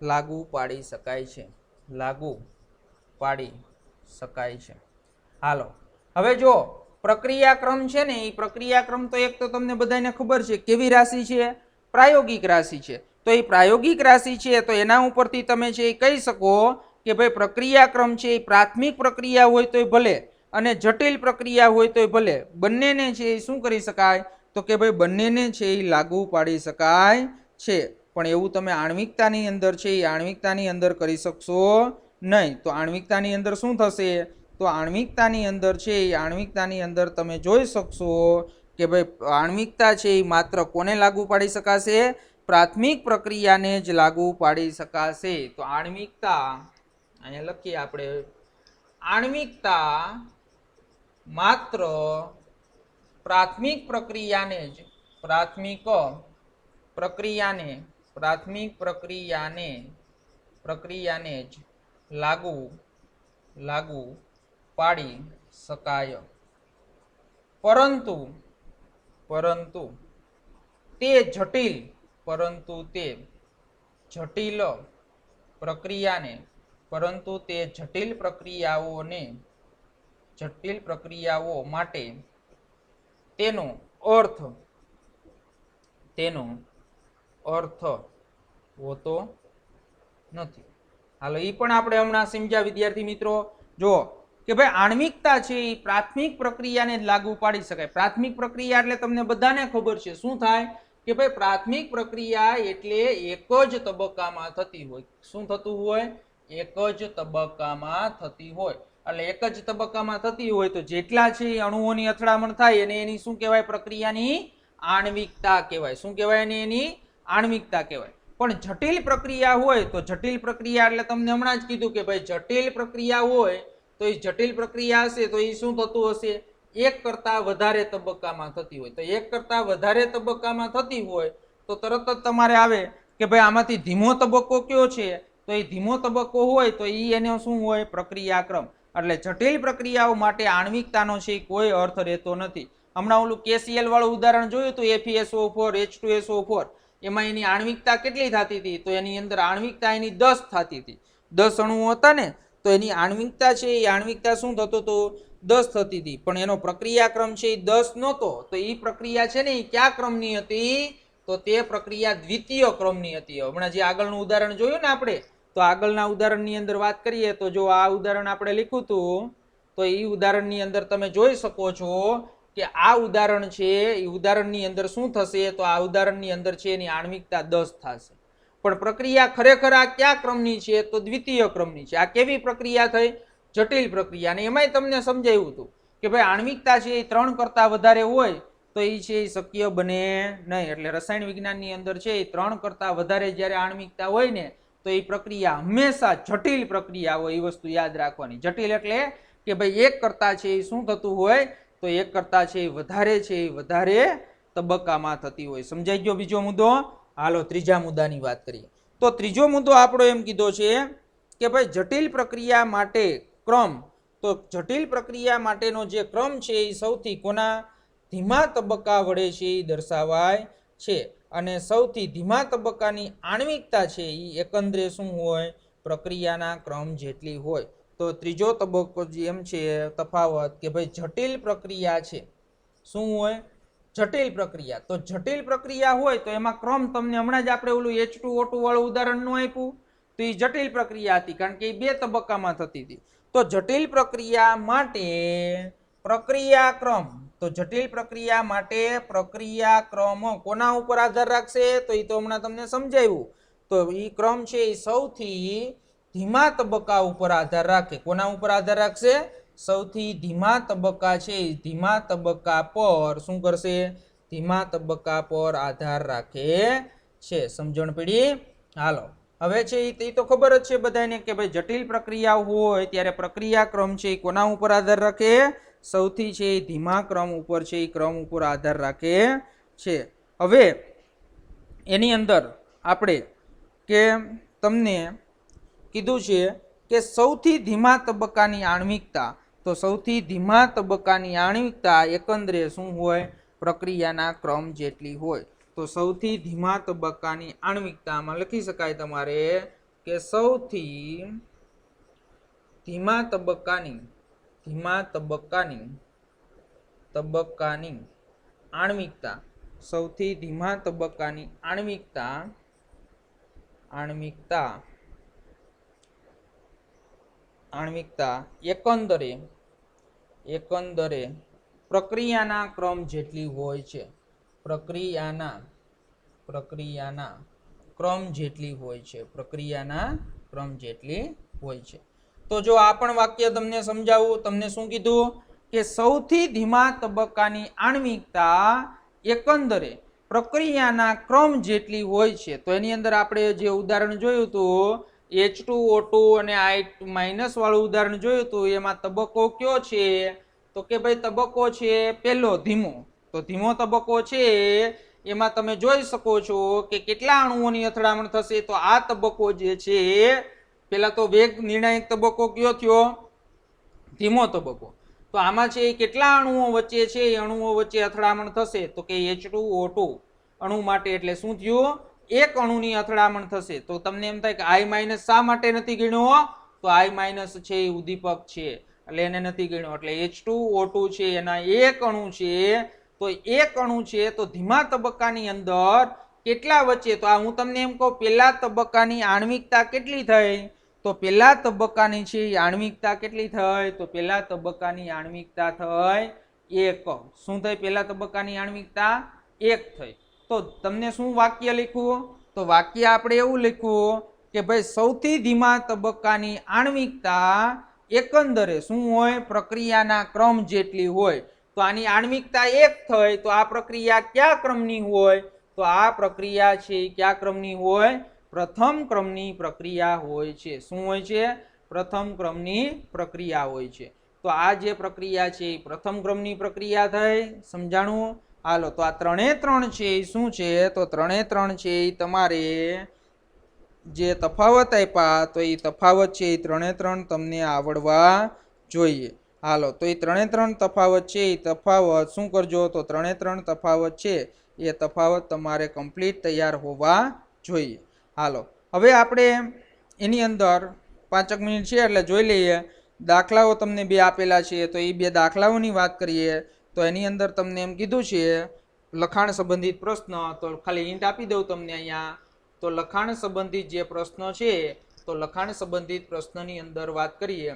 લાગુ પાડી શકાય છે. હાલો હવે જો પ્રક્રિયાક્રમ છે ને એ પ્રક્રિયાક્રમ તો એક તો તમને બધાને ખબર છે કેવી રાશિ છે? પ્રાયોગિક રાશિ છે. તો એ પ્રાયોગિક રાશિ છે તો એના ઉપરથી તમે છે એ કહી શકો કે ભાઈ પ્રક્રિયાક્રમ છે એ પ્રાથમિક પ્રક્રિયા હોય તોય ભલે અને જટિલ પ્રક્રિયા હોય તોય ભલે, બંનેને છે એ શું કરી શકાય? તો કે ભાઈ બંનેને છે એ લાગુ પાડી શકાય છે. પણ એવું તમે આણ્વિકતાની અંદર છે એ આણ્વિકતાની અંદર કરી શકશો નહીં. તો આણ્વિકતાની અંદર શું થશે? તો આણ્વિકતાની અંદર છે એ આણ્વિકતાની અંદર તમે જોઈ શકશો કે ભાઈ આણ્વિકતા છે એ માત્ર કોને લાગુ પાડી શકાશે? પ્રાથમિક પ્રક્રિયાને જ લાગુ પાડી શકાશે. તો આણ્વિકતા અહીંયા લખીએ આપણે, આણ્વિકતા માત્ર પ્રાથમિક પ્રક્રિયાને જ લાગુ પાડી શકાય. પરંતુ તે જટિલ પ્રક્રિયાઓ માટે તેનો અર્થ હોતો નથી. હાલો ઈ પણ આપણે હમણાં સમજ્યા વિદ્યાર્થી મિત્રો. જો કે ભાઈ આણ્વિકતા છે એ પ્રાથમિક પ્રક્રિયાને જ લાગુ પાડી શકાય. પ્રાથમિક પ્રક્રિયા એટલે તમને બધાને ખબર છે શું થાય કે ભાઈ પ્રાથમિક પ્રક્રિયા એટલે એક જ તબક્કામાં થતી હોય. શું થતું હોય? એક જ તબક્કામાં થતી હોય. એટલે એક જ તબક્કામાં થતી હોય તો જેટલા છે અણુઓની અથડામણ થાય અને એની શું કહેવાય? પ્રક્રિયાની આણ્વિકતા કહેવાય. શું કહેવાય? એની આણ્વિકતા કહેવાય. પણ જટિલ પ્રક્રિયા હોય તો જટિલ પ્રક્રિયા એટલે તમને હમણાં જ કીધું કે ભાઈ જટિલ પ્રક્રિયા હોય તો એ જટિલ પ્રક્રિયા હશે તો એ શું થતું હશે? એક કરતા વધારે તબક્કામાં થતી હોય. તો એક કરતા વધારે તબક્કામાં થતી હોય તો તરત જ તમારે આવે કે ભાઈ આમાંથી ધીમો તબક્કો કયો છે? તો એ ધીમો તબક્કો હોય તો એ એનો શું હોય? પ્રક્રિયાક્રમ. એટલે જટિલ પ્રક્રિયાઓ માટે આણ્વિકતાનો છે કોઈ અર્થ રહેતો નથી. હમણાં ઓલું KCl વાળું ઉદાહરણ જોયું હતું, FeSO4 H2SO4, એમાં એની આણ્વિકતા કેટલી થતી હતી? તો એની અંદર આણ્વિકતા એની 10 થતી હતી. 10 અણુઓ હતા ને તો એની આણ્વિકતા છે એ આણ્વિકતા શું થતું હતું? 10 થતી હતી. પણ એનો પ્રક્રિયાક્રમ છે એ 10 નહોતો. તો એ પ્રક્રિયા છે ને એ કયા ક્રમની હતી? તો તે પ્રક્રિયા દ્વિતીય ક્રમની હતી. હમણાં જે આગળનું ઉદાહરણ જોયું ને આપણે, તો આગળના ઉદાહરણની અંદર વાત કરીએ તો જો આ ઉદાહરણ આપણે લીધું હતું તો એ ઉદાહરણની અંદર તમે જોઈ શકો છો કે આ ઉદાહરણ છે એ ઉદાહરણની અંદર શું થશે? તો આ ઉદાહરણની અંદર છે એની આણ્વિકતા 10 થશે. પણ પ્રક્રિયા ખરેખર આ કયા ક્રમની છે? તો દ્વિતીય ક્રમની છે. આ કેવી પ્રક્રિયા થઈ? જટિલ પ્રક્રિયા. અને એમાંય તમને સમજાવ્યું હતું કે ભાઈ આણ્વિકતા છે એ 3 કરતા વધારે હોય તો એ છે એ શક્ય બને નહીં. એટલે રસાયણ વિજ્ઞાનની અંદર છે એ 3 કરતા વધારે જ્યારે આણ્વિકતા હોય ને તો એ પ્રક્રિયા હંમેશા જટિલ પ્રક્રિયા હોય. એ વસ્તુ યાદ રાખવાની. જટિલ એટલે કે ભાઈ એક કરતા છે એ શું થતું હોય? તો એક કરતા છે એ વધારે તબક્કામાં થતી હોય. સમજાઈ ગયો બીજો મુદ્દો? હાલો ત્રીજા મુદ્દાની વાત કરીએ. તો ત્રીજો મુદ્દો આપણો એમ કીધો છે કે ભાઈ જટિલ પ્રક્રિયા માટે ક્રમ. તો જટિલ પ્રક્રિયા માટેનો જે ક્રમ છે એ સૌથી કોના? ધીમા તબક્કા વડે છે એ દર્શાવાય છે. અને સૌથી ધીમા તબક્કાની આણ્વિકતા છે એ એકંદરે શું હોય? પ્રક્રિયાના ક્રમ જેટલી હોય. તો ત્રીજો તબક્કો એમ છે તફાવત કે ભાઈ જટિલ પ્રક્રિયા છે શું હોય? જટિલ પ્રક્રિયા. તો જટિલ પ્રક્રિયા હોય તો એમાં ક્રમ તમને હમણાં જ આપણે ઓલું H2O2 વાળું ઉદાહરણ નું આપ્યું તો એ જટિલ પ્રક્રિયા હતી કારણ કે એ 2 તબક્કામાં થતી હતી. તો જટિલ પ્રક્રિયા માટે પ્રક્રિયાક્રમ. તો જટિલ પ્રક્રિયા માટે પ્રક્રિયાક્રમ કોના ઉપર આધાર રાખશે? તો એ તો હમણાં તમને સમજાવ્યું. તો એ ક્રમ છે એ સૌથી ધીમા તબક્કા ઉપર આધાર રાખે. કોના ઉપર આધાર રાખશે? સૌથી ધીમા તબક્કા છે ધીમા તબક્કા પર શું કરશે? ધીમા તબક્કા પર આધાર રાખે છે. સમજણ પડી? હાલો હવે છે એ તો ખબર જ છે બધાને કે ભાઈ જટિલ પ્રક્રિયા હોય ત્યારે પ્રક્રિયાક્રમ છે એ કોના ઉપર આધાર રાખે? સૌથી છે ધીમા ક્રમ ઉપર છે એ ક્રમ ઉપર આધાર રાખે છે. હવે એની અંદર આપણે કે તમને કીધું છે કે સૌથી ધીમા તબક્કાની આણ્વિકતા. તો સૌથી ધીમા તબક્કાની આણ્વિકતા એકંદરે શું હોય? પ્રક્રિયાના ક્રમ જેટલી હોય. તો સૌથી ધીમા તબક્કાની આણ્વિકતામાં લખી શકાય તમારે કે સૌથી ધીમા તબક્કાની આણ્વિકતા. સૌથી ધીમા તબક્કાની આણ્વિકતા એકંદરે પ્રક્રિયાના ક્રમ જેટલી હોય છે. પ્રક્રિયાના ક્રમ જેટલી હોય છે. તો જો આ પણ વાક્ય તમને સમજાવું. તમને શું કીધું કે સૌથી ધીમા તબક્કાની આણ્વિકતા એકંદરે પ્રક્રિયાના ક્રમ જેટલી હોય છે. તો એની અંદર આપણે જે ઉદાહરણ જોયું હતું H2O2 અને I- વાળું ઉદાહરણ જોયું હતું એમાં તબક્કો કયો છે? તો કે ભાઈ તબક્કો છે પહેલો ધીમો. તો ધીમો તબક્કો છે એમાં તમે જોઈ શકો છો કે કેટલા અણુઓની અથડામણ થશે? તો આ તબક્કો જે છે પેલા તો વેગ નિર્ણાયક તબક્કો કયો થયો? ધીમો તબક્કો. તો આમાં છે કેટલા અણુઓ વચ્ચે છે એ અણુઓ વચ્ચે અથડામણ થશે? તો કે H2O2 અણુ માટે એટલે શું થયું? એક અણુની અથડામણ થશે. તો તમને એમ થાય કે I- શા માટે નથી ગણ્યો? તો I- છે એ ઉદ્દીપક છે એટલે એને નથી ગણ્યો. એટલે H2O2 છે એના એક અણુ છે. તો એક અણુ છે તો ધીમા તબક્કાની અંદર કેટલા વચ્ચે, તો આ હું તમને એમ કહું પહેલા તબક્કાની આણ્વિકતા કેટલી થઈ, તો પહેલા તબક્કાની છે એ આણ્વિકતા કેટલી થઈ, તો પહેલા તબક્કાની આણ્વિકતા થઈ 1. શું થઈ પહેલા તબક્કાની આણ્વિકતા 1 થઈ. તો તમને શું વાક્ય લખ્યું, તો વાક્ય આપણે એવું લખ્યું કે ભાઈ સૌથી ધીમા તબક્કાની આણ્વિકતા એકંદરે શું હોય, પ્રક્રિયાના ક્રમ જેટલી હોય. તો આની આણ્વિકતા 1 થઈ, તો આ પ્રક્રિયા કયા ક્રમની હોય, તો આ પ્રક્રિયા છે કયા ક્રમની હોય, પ્રથમ ક્રમની પ્રક્રિયા હોય છે. શું હોય છે, પ્રથમ ક્રમની પ્રક્રિયા હોય છે. તો આ જે પ્રક્રિયા છે એ પ્રથમ ક્રમની પ્રક્રિયા થઈ. સમજાણું? હાલો, તો આ 3 છે એ શું છે, તો 3 છે એ તમારે જે તફાવત આપ્યા તો એ તફાવત છે એ 3 તમને આવડવા જોઈએ. હાલો, તો એ 3 તફાવત છે એ તફાવત શું કરજો, તો 3 તફાવત છે એ તફાવત તમારે કમ્પ્લીટ તૈયાર હોવા જોઈએ. હાલો, હવે આપણે એની અંદર 5 મિનિટ છે એટલે જોઈ લઈએ. દાખલાઓ તમને 2 આપેલા છે, તો એ 2 દાખલાઓની વાત કરીએ. તો એની અંદર તમને એમ કીધું છે લખાણ સંબંધિત પ્રશ્ન, તો ખાલી હિન્ટ આપી દઉં તમને અહીંયા. તો લખાણ સંબંધિત જે પ્રશ્ન છે, તો લખાણ સંબંધિત પ્રશ્નની અંદર વાત કરીએ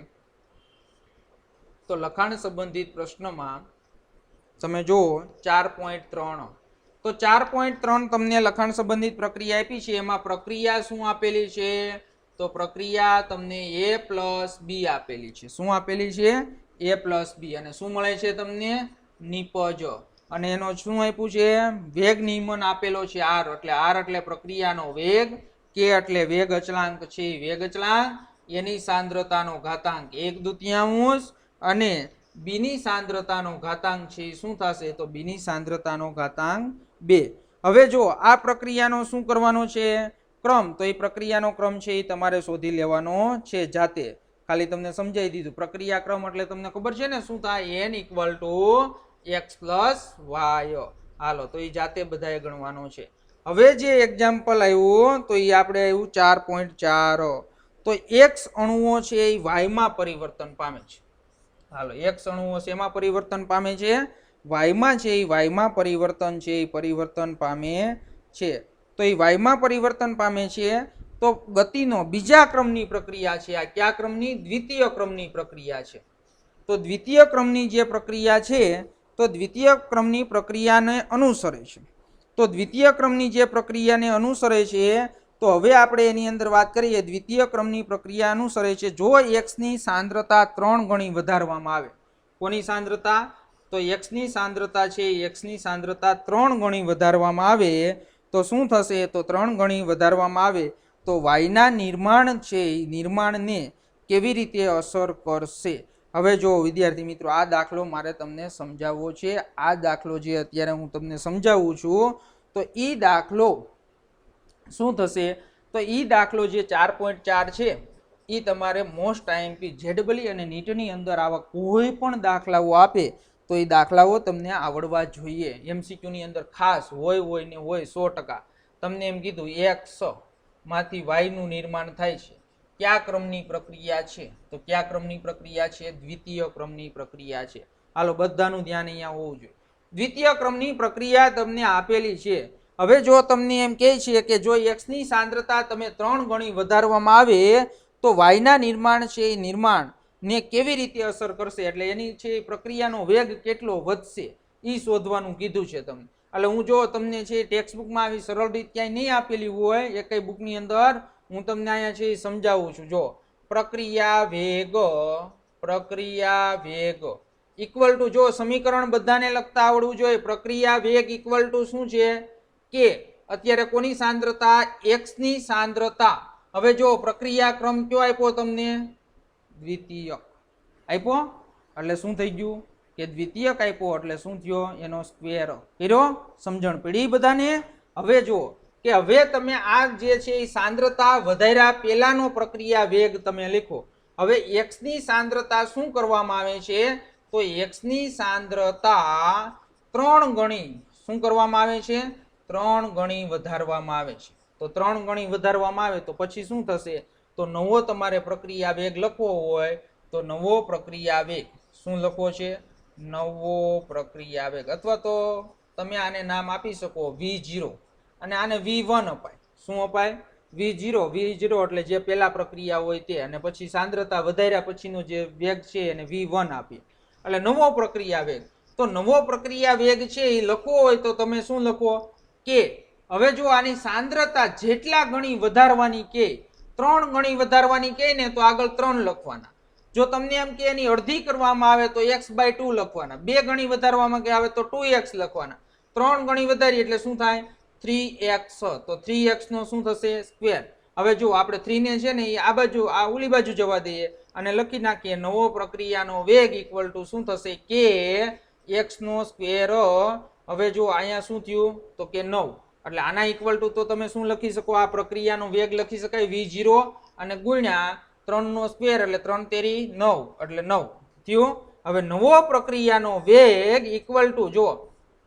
તો લખાણ સંબંધિત પ્રશ્નમાં તમે જુઓ 4.3. તો 4.3 તમને લખાણ સંબંધિત પ્રક્રિયા આપી છે. એમાં પ્રક્રિયા શું આપેલી છે, તો પ્રક્રિયા તમને A+B આપેલી છે. શું આપેલી છે, A+B. અને શું મળે છે તમને, નિપજ. અને એનો શું આપ્યું છે, વેગ નિયમન આપેલો છે R. એટલે R એટલે પ્રક્રિયાનો વેગ, K એટલે વેગ અચળાંક છે વેગ અચળાંક, એની સાંદ્રતાનો ઘાતાંક 1/2 અને B ની સાંદ્રતાનો ઘાતાંક છે શું થશે, તો B ની સાંદ્રતાનો ઘાતાંક 2. હવે જો આ પ્રક્રિયાનો શું કરવાનો છે ક્રમ, તો એ પ્રક્રિયાનો ક્રમ છે એ તમારે શોધી લેવાનો છે જાતે. ખાલી તમને સમજાવી દીધું. પ્રક્રિયા ક્રમ એટલે તમને ખબર છે ને શું થાય, N = X + Y. હાલો, તો એ જાતે બધાએ ગણવાનો છે. હવે જે એક્ઝામ્પલ આવ્યું તો એ આપણે આવ્યું 4.4. તો X અણુઓ છે એ Y માં પરિવર્તન પામે છે. હાલો, X અણુઓ શેમાં પરિવર્તન પામે છે, Y માં છે એ Y માં પરિવર્તન છે એ પરિવર્તન પામે છે. તો એ Y માં પરિવર્તન પામે છે. તો ગતિનો બીજા ક્રમની પ્રક્રિયા છે. આ કયા ક્રમની, દ્વિતીય ક્રમની પ્રક્રિયા છે. તો દ્વિતીય ક્રમની જે પ્રક્રિયા છે, તો દ્વિતીય ક્રમની પ્રક્રિયાને અનુસરે છે. તો દ્વિતીય ક્રમની જે પ્રક્રિયાને અનુસરે છે, તો હવે આપણે એની અંદર વાત કરીએ. દ્વિતીય ક્રમની પ્રક્રિયા અનુસરે છે જો X ની સાંદ્રતા 3 ગણી વધારવામાં આવે. કોની સાંદ્રતા, તો X ની સાંદ્રતા છે, X ની સાંદ્રતા 3 ગણી વધારવામાં આવે. તો શું થશે, તો 3 ગણી વધારવામાં આવે તો Y ના નિર્માણ છે નિર્માણને કેવી રીતે અસર કરશે. હવે જો વિદ્યાર્થી મિત્રો, આ દાખલો મારે તમને સમજાવવો છે. આ દાખલો જે અત્યારે હું તમને સમજાવું છું, તો એ દાખલો શું થશે, તો એ દાખલો જે 4.4 છે એ તમારે મોસ્ટ IMP ZEE અને નીટની અંદર આવા કોઈ પણ દાખલાઓ આપે તો એ દાખલાઓ તમને આવડવા જોઈએ. MCQ ની અંદર ખાસ હોય ને હોય 100%. તમને એમ કીધું X માંથી Y નું નિર્માણ થાય છે, કયા ક્રમની પ્રક્રિયા છે, તો કયા ક્રમની પ્રક્રિયા છે, દ્વિતીય ક્રમની પ્રક્રિયા છે. હાલો, બધાનું ધ્યાન અહીંયા હોવું જોઈએ. દ્વિતીય ક્રમની પ્રક્રિયા તમને આપેલી છે. હવે જો તમને એમ કહે છે કે જો X ની સાંદ્રતા તમે 3 ગણી વધારવામાં આવે તો Y ના નિર્માણ છે એ નિર્માણ ને કેવી રીતે અસર કરશે, એટલે એની છે પ્રક્રિયાનો વેગ કેટલો વધશે એ શોધવાનું કીધું છે તમને. એટલે હું જો તમને છે ટેક્સ્ટબુકમાં આવી સરળ રીત ક્યાંય નહીં આપેલી હોય એકેય બુકની અંદર, હું તમને અહીંયા છે સમજાવું છું. જો પ્રક્રિયા વેગ ઇક્વલ ટુ, જો સમીકરણ બધાને લખતા આવડવું જોઈએ. પ્રક્રિયા વેગ ઇક્વલ ટુ શું છે કે અત્યારે કોની સાંદ્રતા, X ની સાંદ્રતા. હવે જો પ્રક્રિયા ક્રમ કયો આપ્યો તમને, દ્વિતીયક આપ્યો. એટલે શું થઈ ગયું કે દ્વિતીયક આપ્યો એટલે શું થયો, એનો સ્ક્વેર કર્યો. સમજણ પડી બધાને? હવે જો કે હવે તમે આ જે છે એ સાંદ્રતા વધાર્યા પહેલાનો પ્રક્રિયા વેગ તમે લખો. હવે X ની સાંદ્રતા શું કરવામાં આવે છે, તો X ની સાંદ્રતા 3 ગણી શું કરવામાં આવે છે, 3 ગણી વધારવામાં આવે છે. તો 3 ગણી વધારવામાં આવે તો પછી શું થશે, તો નવો તમારે પ્રક્રિયા વેગ લખવો હોય તો નવો પ્રક્રિયા વેગ શું લખવો છે, નવો પ્રક્રિયા વેગ, અથવા તો તમે આને નામ આપી શકો V0. અને આને V1 અપાય. શું અપાય? V0. V0 એટલે જે પેલા પ્રક્રિયા હોય તે, અને પછી સાંદ્રતા વધાર્યા પછીનો જે વેગ છે એને V1 આપીએ, એટલે નવો પ્રક્રિયા વેગ. તો નવો પ્રક્રિયા વેગ છે એ લખવો હોય તો તમે શું લખો કે હવે જો આની સાંદ્રતા જેટલા ગણી વધારવાની કે 3 ગણી વધારવાની કે ને તો આગળ 3 લખવાના. જો તમને એમ કે એની અડધી કરવામાં આવે તો x/2 લખવાના. 2 ગણી વધારવામાં કે આવે તો 2x લખવાના. 3 ગણી વધારી એટલે શું થાય? 3x. તો 3x નો શું થશે? સ્ક્વેર. હવે જો આપણે 3 ને છે ને એ આ બાજુ આ ઓલી બાજુ જવા દઈએ અને લખી નાખીએ નવો પ્રક્રિયાનો વેગ ઇક્વલ ટુ શું થશે? કે x નો સ્ક્વેર. હવે જો અહીંયા શું થયું તો કે 9, એટલે આના ઇક્વલ ટુ તો તમે શું લખી શકો? આ પ્રક્રિયાનો વેગ લખી શકાય V0 અને ગુણ્યા 3 નો સ્ક્વેર એટલે 3 તેરી 9 એટલે 9 થયું. હવે નવો પ્રક્રિયાનો વેગ ઇક્વલ ટુ જો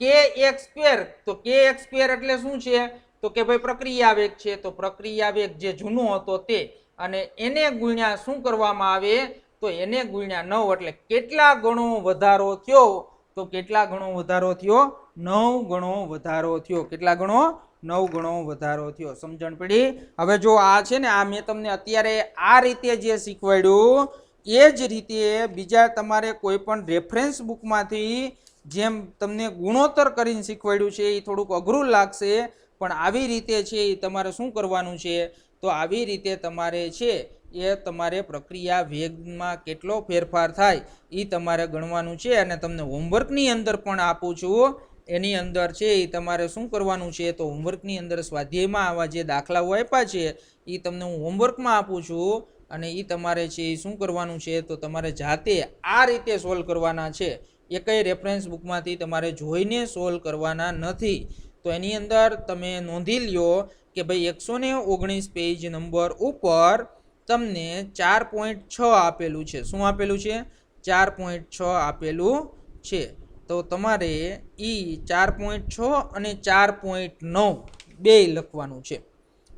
kx સ્ક્વેર. તો kx સ્ક્વેર એટલે શું છે? તો કે ભાઈ પ્રક્રિયા વેગ છે. તો પ્રક્રિયા વેગ જે જૂનો હતો તે, અને એને ગુણ્યા શું કરવામાં આવે? તો એને ગુણ્યા 9 એટલે કેટલા ગણો વધારો થયો? તો કેટલા ગણો વધારો થયો? 9 ગણો વધારો થયો. કેટલા ગણો? 9 ગણો વધારો થયો. સમજણ પડી? હવે જો આ છે ને આ મેં તમને અત્યારે આ રીતે જે શીખવાડ્યું એ જ રીતે બીજા તમારે કોઈ પણ રેફરન્સ બુકમાંથી જેમ તમને ગુણોત્તર કરીને શીખવાડ્યું છે એ થોડુંક અઘરું લાગશે, પણ આવી રીતે છે એ તમારે શું કરવાનું છે? તો આવી રીતે તમારે છે એ તમારે પ્રક્રિયા વેગમાં કેટલો ફેરફાર થાય એ તમારે ગણવાનું છે. અને તમને હોમવર્કની અંદર પણ આપું છું, એની અંદર છે એ તમારે શું કરવાનું છે? તો હોમવર્કની અંદર સ્વાધ્યાયમાં આવા જે દાખલાઓ આપ્યા છે એ તમને હું હોમવર્કમાં આપું છું, અને એ તમારે છે એ શું કરવાનું છે? તો તમારે જાતે આ રીતે સોલ્વ કરવાના છે. એ કઈ રેફરન્સ બુકમાંથી તમારે જોઈને સોલ્વ કરવાના નથી. તો એની અંદર તમે નોંધી લ્યો કે ભાઈ 119 પેજ નંબર ઉપર તમને 4.6 આપેલું છે. શું આપેલું છે? 4.6 આપેલું છે. તો તમારે ઈ 4.6 અને 4.9 બે લખવાનું છે.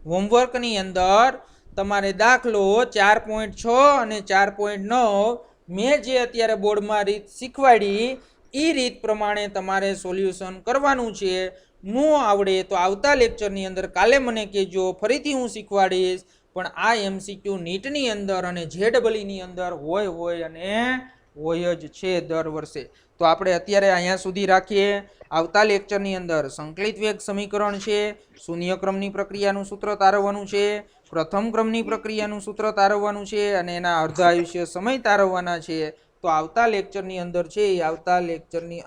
હોમવર્કની અંદર તમારે દાખલો 4.6 અને 4.9 મેં જે અત્યારે બોર્ડમાં રીત શીખવાડી એ રીત પ્રમાણે તમારે સોલ્યુશન કરવાનું છે. નો આવડે તો આવતા લેક્ચરની અંદર કાલે મને કહેજો, ફરીથી હું શીખવાડીશ. પણ આ MCQ નીટની અંદર અને JEE અંદર હોય અને હોય જ છે દર વર્ષે. તો આપણે અત્યારે અહીંયા સુધી રાખીએ. આવતા લેક્ચરની અંદર સંકલિત વેગ સમીકરણ છે, શૂન્ય ક્રમની પ્રક્રિયાનું સૂત્ર તારવવાનું છે, પ્રથમ ક્રમની પ્રક્રિયાનું સૂત્ર તારવવાનું છે, અને એના અર્ધ આયુષ્ય સમય તારવવાના છે. તો આવતા લેક્ચરની અંદર છે આવતા લેક્ચરની